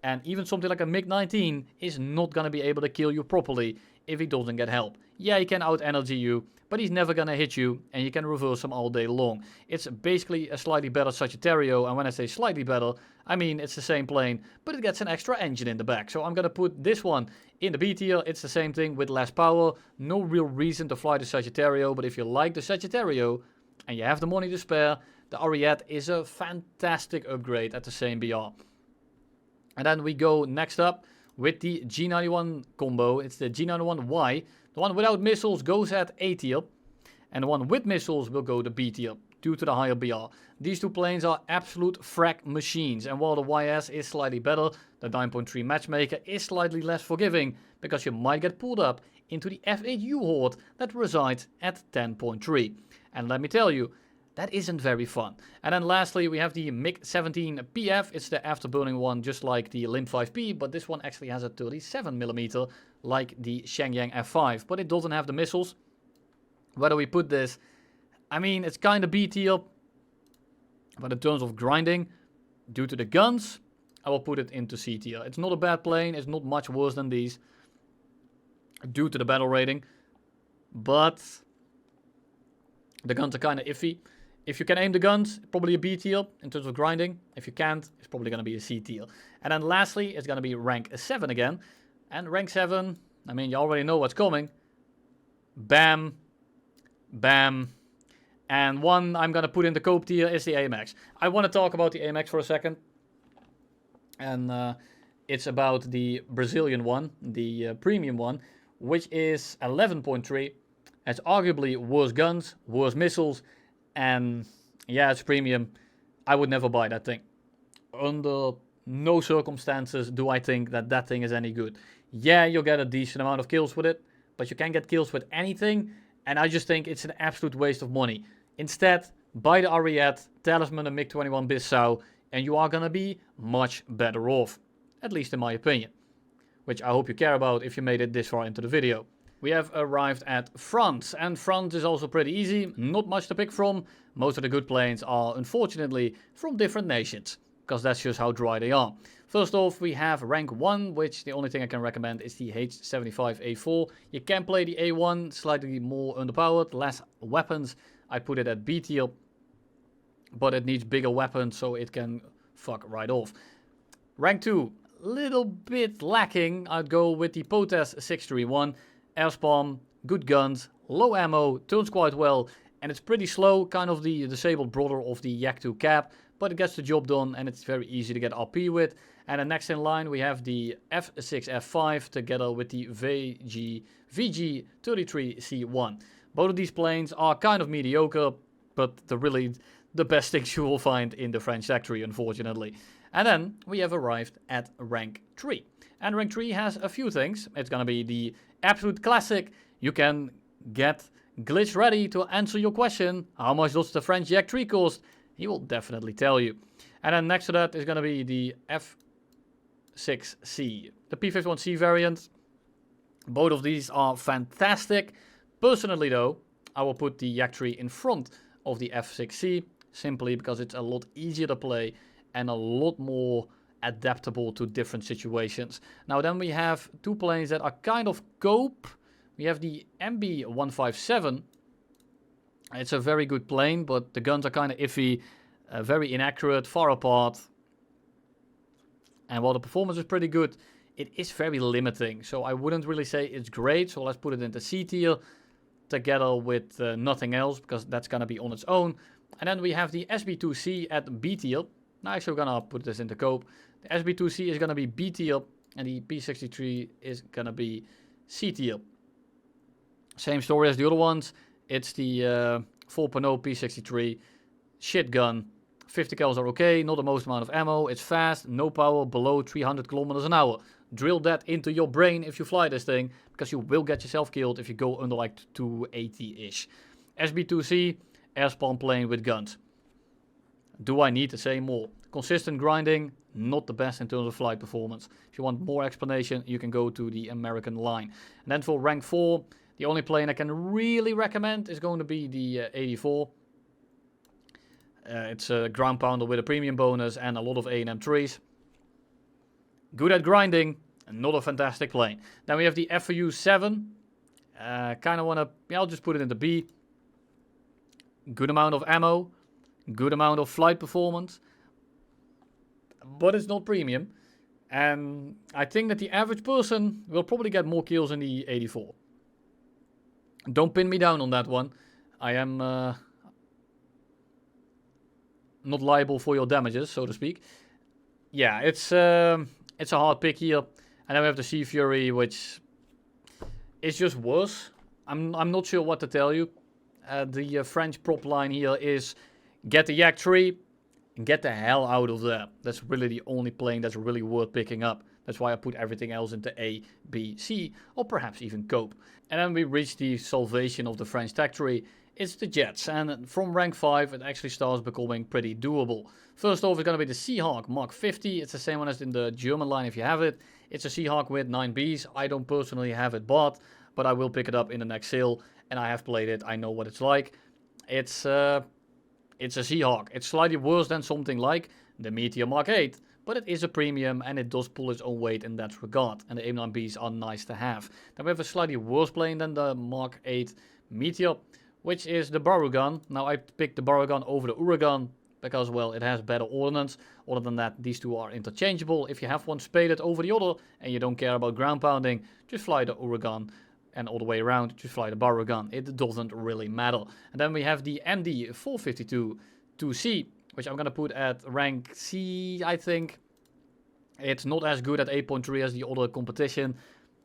And even something like a MiG-19 is not going to be able to kill you properly if he doesn't get help. Yeah, he can out-energy you, but he's never going to hit you, and you can reverse him all day long. It's basically a slightly better Sagittario, and when I say slightly better, I mean it's the same plane, but it gets an extra engine in the back. So I'm going to put this one in the B tier. It's the same thing with less power. No real reason to fly the Sagittario, but if you like the Sagittario, and you have the money to spare, the Ariete is a fantastic upgrade at the same BR. And then we go next up with the G91 combo. It's the G91Y. The one without missiles goes at A tier. And the one with missiles will go to B tier due to the higher BR. These two planes are absolute frack machines. And while the YS is slightly better, the 9.3 Matchmaker is slightly less forgiving, because you might get pulled up into the F8U horde that resides at 10.3. And let me tell you, that isn't very fun. And then lastly, we have the MiG-17 PF. It's the afterburning one, just like the Lim 5P, but this one actually has a 37mm, like the Shenyang F5, but it doesn't have the missiles. Where do we put this? I mean, it's kind of B tier, but in terms of grinding, due to the guns, I will put it into C tier. It's not a bad plane, it's not much worse than these, due to the battle rating, but the guns are kind of iffy. If you can aim the guns, probably a B tier in terms of grinding. If you can't, it's probably going to be a C tier. And then lastly, it's going to be rank 7 again. And rank 7, I mean, you already know what's coming. Bam. Bam. And one I'm going to put in the cope tier is the AMX. I want to talk about the AMX for a second. And it's about the Brazilian one, the premium one, which is 11.3. It's arguably worse guns, worse missiles, and yeah, it's premium. I would never buy that thing. Under no circumstances do I think that that thing is any good. Yeah, you'll get a decent amount of kills with it, but you can't get kills with anything, and I just think it's an absolute waste of money. Instead, buy the Ariete, Talisman, and MiG-21 Bissau, and you are gonna be much better off. At least in my opinion. Which I hope you care about if you made it this far into the video. We have arrived at France, and France is also pretty easy, not much to pick from. Most of the good planes are unfortunately from different nations, because that's just how dry they are. First off, we have rank 1, which the only thing I can recommend is the H75A4. You can play the A1, slightly more underpowered, less weapons. I put it at B tier, but it needs bigger weapons so it can fuck right off. Rank 2, little bit lacking. I'd go with the Potes 631. Airspawn, good guns, low ammo, turns quite well, and it's pretty slow, kind of the disabled brother of the Yak 2 Cap, but it gets the job done and it's very easy to get RP with. And then next in line we have the F6F5 together with the VG33C1. Both of these planes are kind of mediocre, but they're really the best things you will find in the French factory, unfortunately. And then we have arrived at rank 3. And rank 3 has a few things. It's gonna be the absolute classic. You can get glitch ready to answer your question. How much does the French Yak 3 cost? he will definitely tell you. And then next to that is going to be the F6C, the P51C variant. Both of these are fantastic. Personally though, I will put the Yak tree in front of the F6C, simply because it's a lot easier to play and a lot more adaptable to different situations. Now then we have two planes that are kind of cope. We have the MB157. It's a very good plane, but the guns are kind of iffy, very inaccurate, far apart. And while the performance is pretty good, it is very limiting. So I wouldn't really say it's great. So let's put it into C tier together with nothing else, because that's going to be on its own. And then we have the SB2C at B tier. Now actually we're going to put this into cope. The SB2C is going to be B tier and the P63 is going to be C tier. Same story as the other ones. It's the 4.0 P63 shit gun. 50 cals are okay, not the most amount of ammo. It's fast, no power, below 300 kilometers an hour. Drill that into your brain if you fly this thing, because you will get yourself killed if you go under like 280-ish. SB2C, airspan plane with guns. Do I need to say more? Consistent grinding, not the best in terms of flight performance. If you want more explanation, you can go to the American line. And then for rank 4, the only plane I can really recommend is going to be the 84. It's a ground pounder with a premium bonus and a lot of A&M trees. Good at grinding, not a fantastic plane. Then we have the FU 7. Kind of want to, yeah, I'll just put it into B. Good amount of ammo, good amount of flight performance, but it's not premium. And I think that the average person will probably get more kills in the 84. Don't pin me down on that one. I am not liable for your damages, so to speak. Yeah, it's a hard pick here. And then we have the Sea Fury, which is just worse. I'm not sure what to tell you. The French prop line here is get the Yak tree and get the hell out of there. That's really the only plane that's really worth picking up. That's why I put everything else into A, B, C, or perhaps even cope. And then we reach the salvation of the French tech tree. It's the jets, and from rank 5 it actually starts becoming pretty doable. First off, it's going to be the Seahawk Mark 50. It's the same one as in the German line if you have it. It's a Seahawk with 9 Bs. I don't personally have it bought, but I will pick it up in the next sale. And I have played it. I know what it's like. It's a Seahawk. It's slightly worse than something like the Meteor Mark 8. But it is a premium and it does pull its own weight in that regard. And the AIM-9Bs are nice to have. Then we have a slightly worse plane than the Mark 8 Meteor, which is the Barugan. Now I picked the Barugan over the Uragan because, well, it has better ordnance. Other than that, these two are interchangeable. If you have one spaded over the other and you don't care about ground pounding, just fly the Uragan. And all the way around, just fly the Barugan. It doesn't really matter. And then we have the MD 452 2C, which I'm going to put at rank C, I think. It's not as good at 8.3 as the other competition,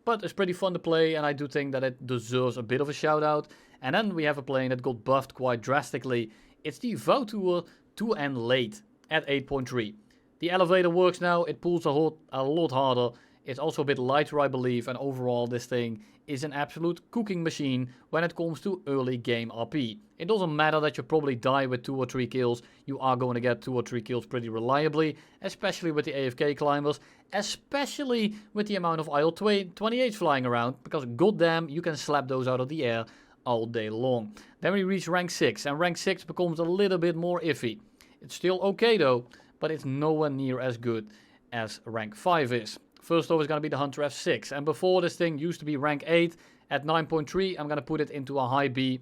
but it's pretty fun to play, and I do think that it deserves a bit of a shout out. And then we have a plane that got buffed quite drastically. It's the Vautour 2N late at 8.3. The elevator works now, it pulls a lot harder. It's also a bit lighter, I believe, and overall this thing is an absolute cooking machine when it comes to early game RP. It doesn't matter that you probably die with 2 or 3 kills, you are going to get 2 or 3 kills pretty reliably, especially with the AFK climbers, especially with the amount of IL-28s flying around, because goddamn, you can slap those out of the air all day long. Then we reach rank 6, and rank 6 becomes a little bit more iffy. It's still okay though, but it's nowhere near as good as rank 5 is. First off is going to be the Hunter F6. And before, this thing used to be rank 8 at 9.3. I'm going to put it into a high B.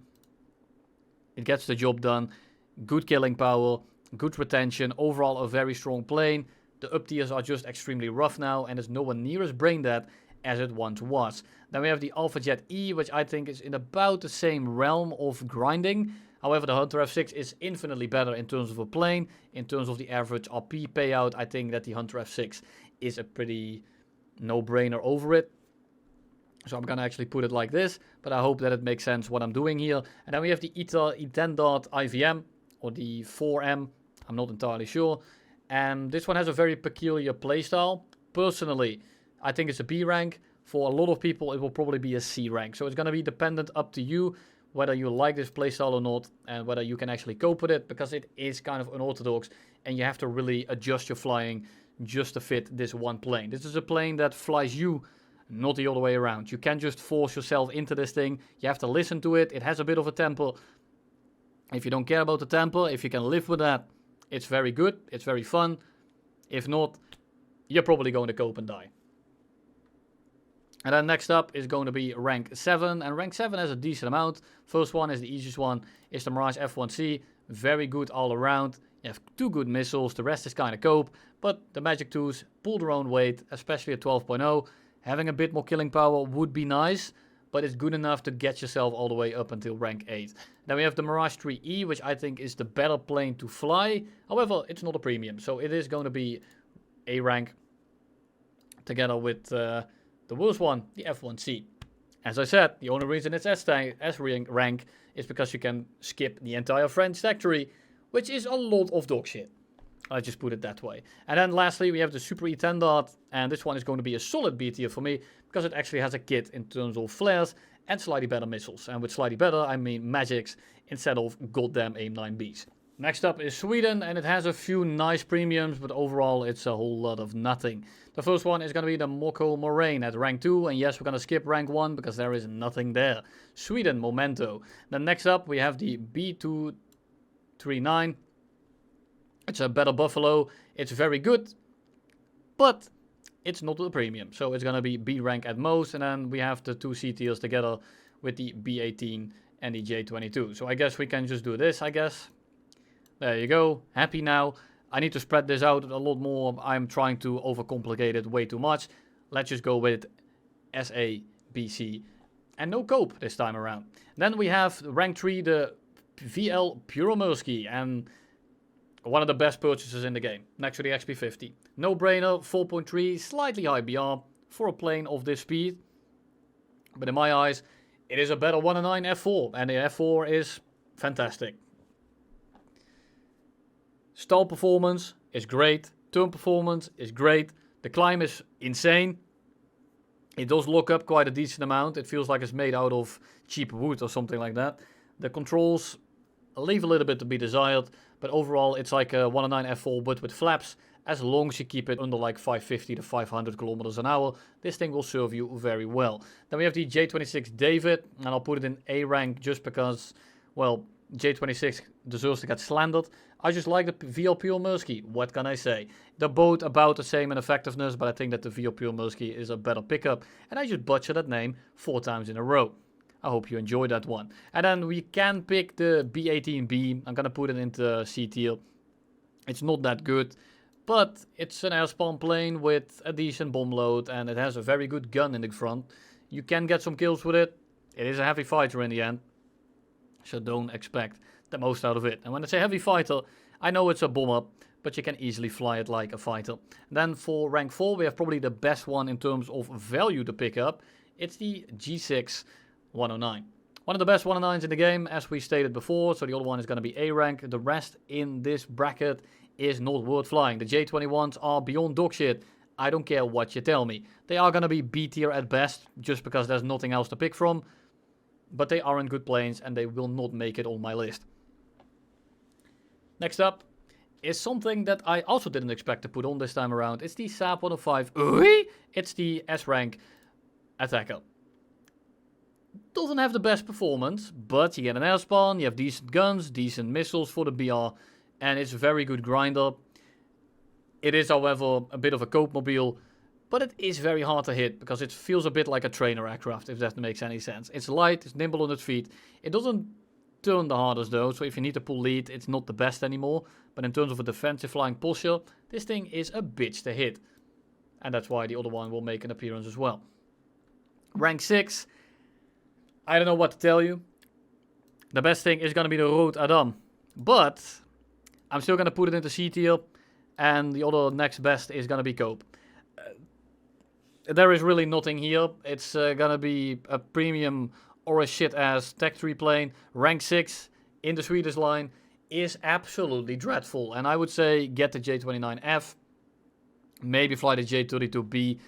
It gets the job done. Good killing power. Good retention. Overall, a very strong plane. The up tiers are just extremely rough now. And it's nowhere near as brain dead as it once was. Then we have the Alpha Jet E, which I think is in about the same realm of grinding. However, the Hunter F6 is infinitely better in terms of a plane. In terms of the average RP payout, I think that the Hunter F6 is a pretty no-brainer over it. So I'm gonna actually put it like this, but I hope that it makes sense what I'm doing here. And then we have the ITA E10 IVM, or the 4M, I'm not entirely sure. And this one has a very peculiar playstyle. Personally, I think it's a B rank. For a lot of people, it will probably be a C rank. So it's gonna be dependent up to you whether you like this playstyle or not, and whether you can actually cope with it, because it is kind of unorthodox, and you have to really adjust your flying just to fit this one plane. This is a plane that flies you, not the other way around. You can't just force yourself into this thing. You have to listen to it. It has a bit of a temper. If you don't care about the temper, if you can live with that, it's very good. It's very fun. If not, you're probably going to cope and die. And then next up is going to be rank 7. And rank 7 has a decent amount. First one is the easiest one. It's the Mirage F1C. Very good all around. You have 2 good missiles. The rest is kind of cope. But the Magic 2s pull their own weight, especially at 12.0. Having a bit more killing power would be nice, but it's good enough to get yourself all the way up until rank 8. Then we have the Mirage 3E, which I think is the better plane to fly. However, it's not a premium, so it is going to be A rank together with the worst one, the F1C. As I said, the only reason it's S rank is because you can skip the entire French factory, which is a lot of dog shit. I just put it that way. And then lastly, we have the Super E10 Dart, and this one is going to be a solid B tier for me, because it actually has a kit in terms of flares and slightly better missiles. And with slightly better, I mean magics instead of goddamn AIM-9Bs. Next up is Sweden, and it has a few nice premiums, but overall it's a whole lot of nothing. The first one is going to be the Moko Moraine at rank 2, and yes, we're going to skip rank 1 because there is nothing there. Sweden, Momento. Then next up we have the B239. It's a better Buffalo. It's very good, but it's not a premium. So it's going to be B rank at most, and then we have the 2 C tiers together with the B18 and the J22. So I guess we can just do this, I guess. There you go. Happy now. I need to spread this out a lot more. I'm trying to overcomplicate it way too much. Let's just go with SA, BC, and no cope this time around. Then we have rank 3, the VL Puromursky, and one of the best purchases in the game, next to the XP50. No brainer, 4.3, slightly high BR for a plane of this speed. But in my eyes, it is a better 109 F4, and the F4 is fantastic. Stall performance is great, turn performance is great, the climb is insane. It does lock up quite a decent amount. It feels like it's made out of cheap wood or something like that. The controls leave a little bit to be desired, but overall it's like a 109 F4 but with flaps. As long as you keep it under like 550 to 500 kilometers an hour, this thing will serve you very well. Then we have the J26 David, and I'll put it in A rank just because, well, J26 deserves to get slandered. I just like the VL Puromursky, what can I say? They're both about the same in effectiveness, but I think that the VL Puromursky is a better pickup, and I just butchered that name 4 times in a row. I hope you enjoyed that one. And then we can pick the B18B. I'm gonna put it into C tier. It's not that good, but it's an airspawn plane with a decent bomb load, and it has a very good gun in the front. You can get some kills with it. It is a heavy fighter in the end, so don't expect the most out of it. And when I say heavy fighter, I know it's a bomber, but you can easily fly it like a fighter. Then for rank 4, we have probably the best one in terms of value to pick up. It's the G6 109. One of the best 109s in the game, as we stated before, so the other one is going to be A rank. The rest in this bracket is not worth flying. The J21s are beyond dog shit. I don't care what you tell me. They are going to be B tier at best, just because there's nothing else to pick from. But they aren't good planes, and they will not make it on my list. Next up is something that I also didn't expect to put on this time around. It's the Saab 105. It's the S rank attacker. Doesn't have the best performance, but you get an airspawn, you have decent guns, decent missiles for the BR, and it's a very good grinder. It is, however, a bit of a cope mobile, but it is very hard to hit because it feels a bit like a trainer aircraft, if that makes any sense. It's light, it's nimble on its feet. It doesn't turn the hardest though, so if you need to pull lead, it's not the best anymore. But in terms of a defensive flying posture, this thing is a bitch to hit. And that's why the other one will make an appearance as well. Rank 6. I don't know what to tell you. The best thing is going to be the Rood Adam. But I'm still going to put it into C tier. And the other next best is going to be Cope. There is really nothing here. It's going to be a premium or a shit-ass Tech 3 plane. Rank 6 in the Swedish line is absolutely dreadful. And I would say get the J29F. Maybe fly the J32B.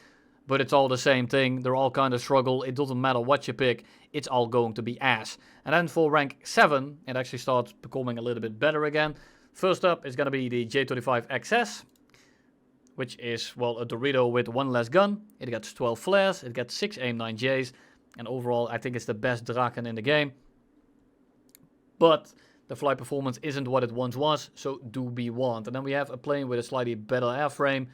but it's all the same thing. They're all kind of struggle. It doesn't matter what you pick. It's all going to be ass. And then for rank 7, it actually starts becoming a little bit better again. First up is going to be the J25XS, which is, well, a Dorito with one less gun. It gets 12 flares, it gets 6 AIM-9Js, and overall I think it's the best Draken in the game. But the flight performance isn't what it once was, so do be warned. And then we have a plane with a slightly better airframe,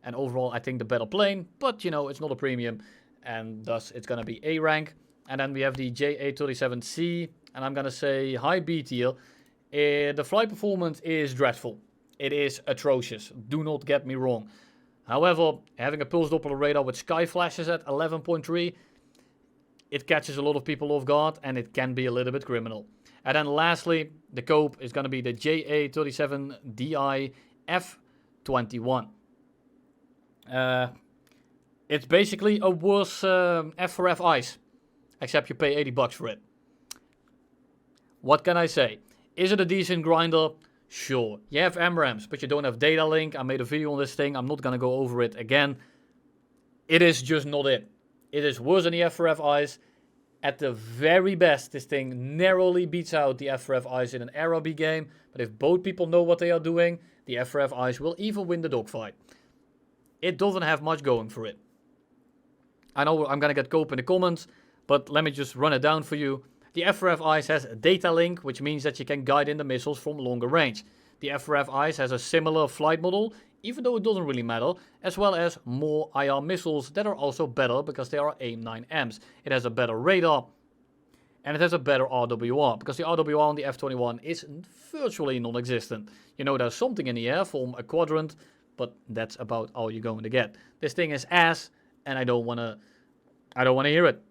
and overall I think the better plane, but you know, it's not a premium, and thus it's going to be A rank. And then we have the JA37C, and I'm going to say high B tier. The flight performance is dreadful. It is atrocious, do not get me wrong. However, having a pulse Doppler radar with sky flashes at 11.3, it catches a lot of people off guard, and it can be a little bit criminal. And then lastly, the cope is going to be the JA37DI F21. It's basically a worse F4F ice, except you pay 80 bucks for it. What can I say? Is it a decent grinder? Sure. You have MRAMs, but you don't have data link. I made a video on this thing. I'm not going to go over it again. It is just not it. It is worse than the F4F ice. At the very best, this thing narrowly beats out the F4F ice in an Arabi game. But if both people know what they are doing, the F4F ice will even win the dogfight. It doesn't have much going for it. I know I'm going to get cope in the comments, but let me just run it down for you. The F4F ice has a data link, which means that you can guide in the missiles from longer range. The F4F ice has a similar flight model, even though it doesn't really matter, as well as more IR missiles that are also better because they are AIM-9Ms. It has a better radar, and it has a better RWR, because the RWR on the F21 is virtually non-existent. You know, there's something in the air from a quadrant, but that's about all you're going to get. This thing is ass, and I don't want to hear it.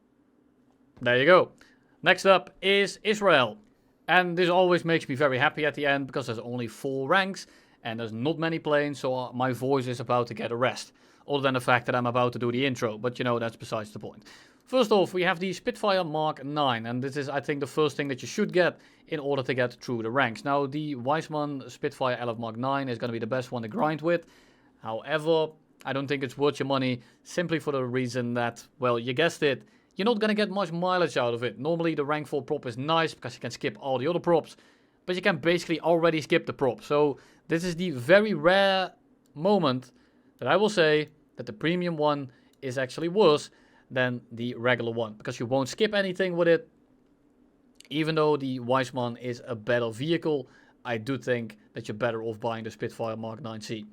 There you go. Next up is Israel. And this always makes me very happy at the end, because there's only 4 ranks, and there's not many planes, so my voice is about to get a rest. Other than the fact that I'm about to do the intro, but you know, that's besides the point. First off, we have the Spitfire Mark 9, and this is, I think, the first thing that you should get in order to get through the ranks. Now, the Weissman Spitfire LF Mark 9 is going to be the best one to grind with. However, I don't think it's worth your money, simply for the reason that, well, you guessed it, you're not going to get much mileage out of it. Normally, the rank 4 prop is nice, because you can skip all the other props, but you can basically already skip the prop. So, this is the very rare moment that I will say that the premium one is actually worse than the regular one, because you won't skip anything with it. Even though the Weissman is a better vehicle, I do think that you're better off buying the Spitfire Mark 9C.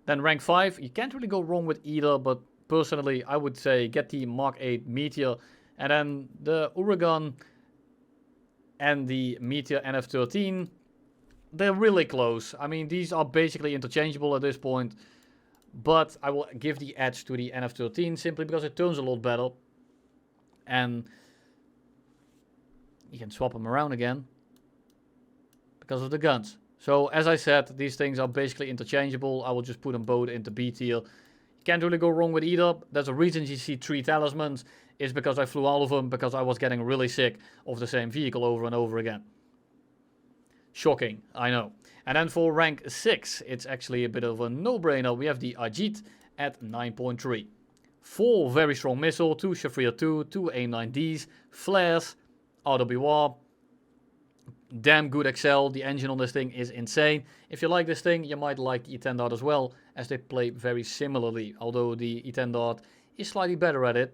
Then rank 5, you can't really go wrong with either, but personally I would say get the Mark 8 Meteor, and then the Uragan and the Meteor NF13. They're really close. I mean, these are basically interchangeable at this point, but I will give the edge to the NF13 simply because it turns a lot better, and you can swap them around again because of the guns. So as I said, these things are basically interchangeable. I will just put them both into B tier. You can't really go wrong with either. There's a reason you see 3 Talismans, is because I flew all of them, because I was getting really sick of the same vehicle over and over again. Shocking, I know. And then for rank 6, it's actually a bit of a no-brainer. We have the Ajit at 9.3. 4 very strong missile, 2 Shafir 2, 2 AIM-9Ds, flares, RWR, damn good Excel. The engine on this thing is insane. If you like this thing, you might like the E10 Dart as well, as they play very similarly. Although the E10 Dart is slightly better at it,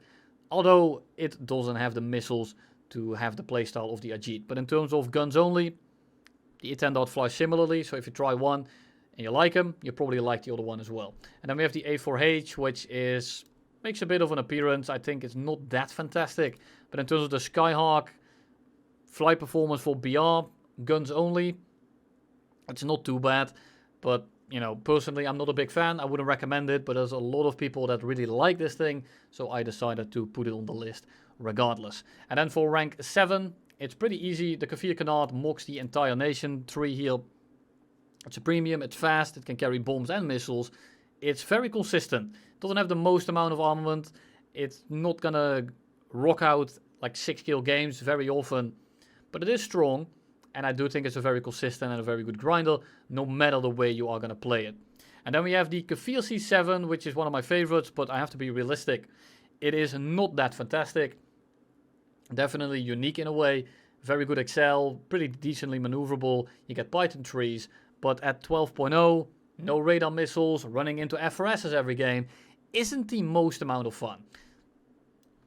although it doesn't have the missiles to have the playstyle of the Ajit. But in terms of guns only, the E10 Dart flies similarly, so if you try one and you like him, you probably like the other one as well. And then we have the A4H, which makes a bit of an appearance. I think it's not that fantastic, but in terms of the Skyhawk flight performance for BR, guns only, it's not too bad. But, you know, personally, I'm not a big fan. I wouldn't recommend it, but there's a lot of people that really like this thing, so I decided to put it on the list regardless. And then for rank 7, it's pretty easy. The Kafir Canard mocks the entire nation. 3 here. It's a premium, it's fast, it can carry bombs and missiles. It's very consistent. It doesn't have the most amount of armament. It's not gonna rock out like 6-kill games very often. But it is strong, and I do think it's a very consistent and a very good grinder, no matter the way you are gonna play it. And then we have the Kefir C7, which is one of my favorites, but I have to be realistic. It is not that fantastic. Definitely unique in a way. Very good Excel, pretty decently maneuverable. You get Python trees, but at 12.0, no radar missiles, running into FRSs every game isn't the most amount of fun.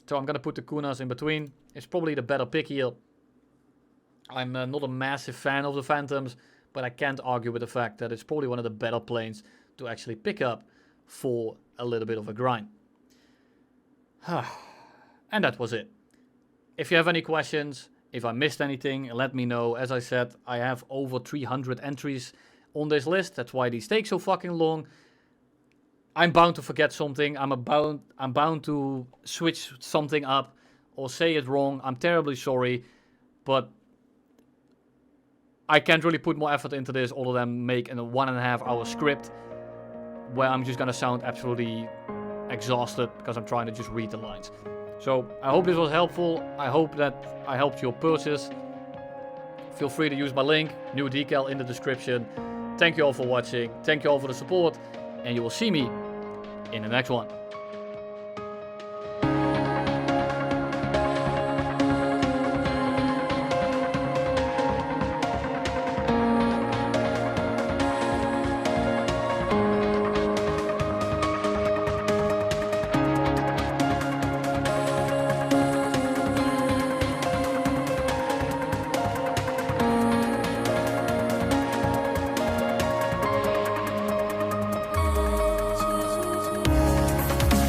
So I'm going to put the Kunas in between. It's probably the better pick here. I'm not a massive fan of the Phantoms, but I can't argue with the fact that it's probably one of the better planes to actually pick up for a little bit of a grind. And that was it. If you have any questions, if I missed anything, let me know. As I said, I have over 300 entries on this list. That's why these take so fucking long. I'm bound to forget something. I'm bound to switch something up or say it wrong. I'm terribly sorry, but I can't really put more effort into this other than make a 1.5 hour script where I'm just gonna sound absolutely exhausted because I'm trying to just read the lines. So I hope this was helpful. I hope that I helped your purchase. Feel free to use my link, new decal in the description. Thank you all for watching. Thank you all for the support. And you will see me in the next one.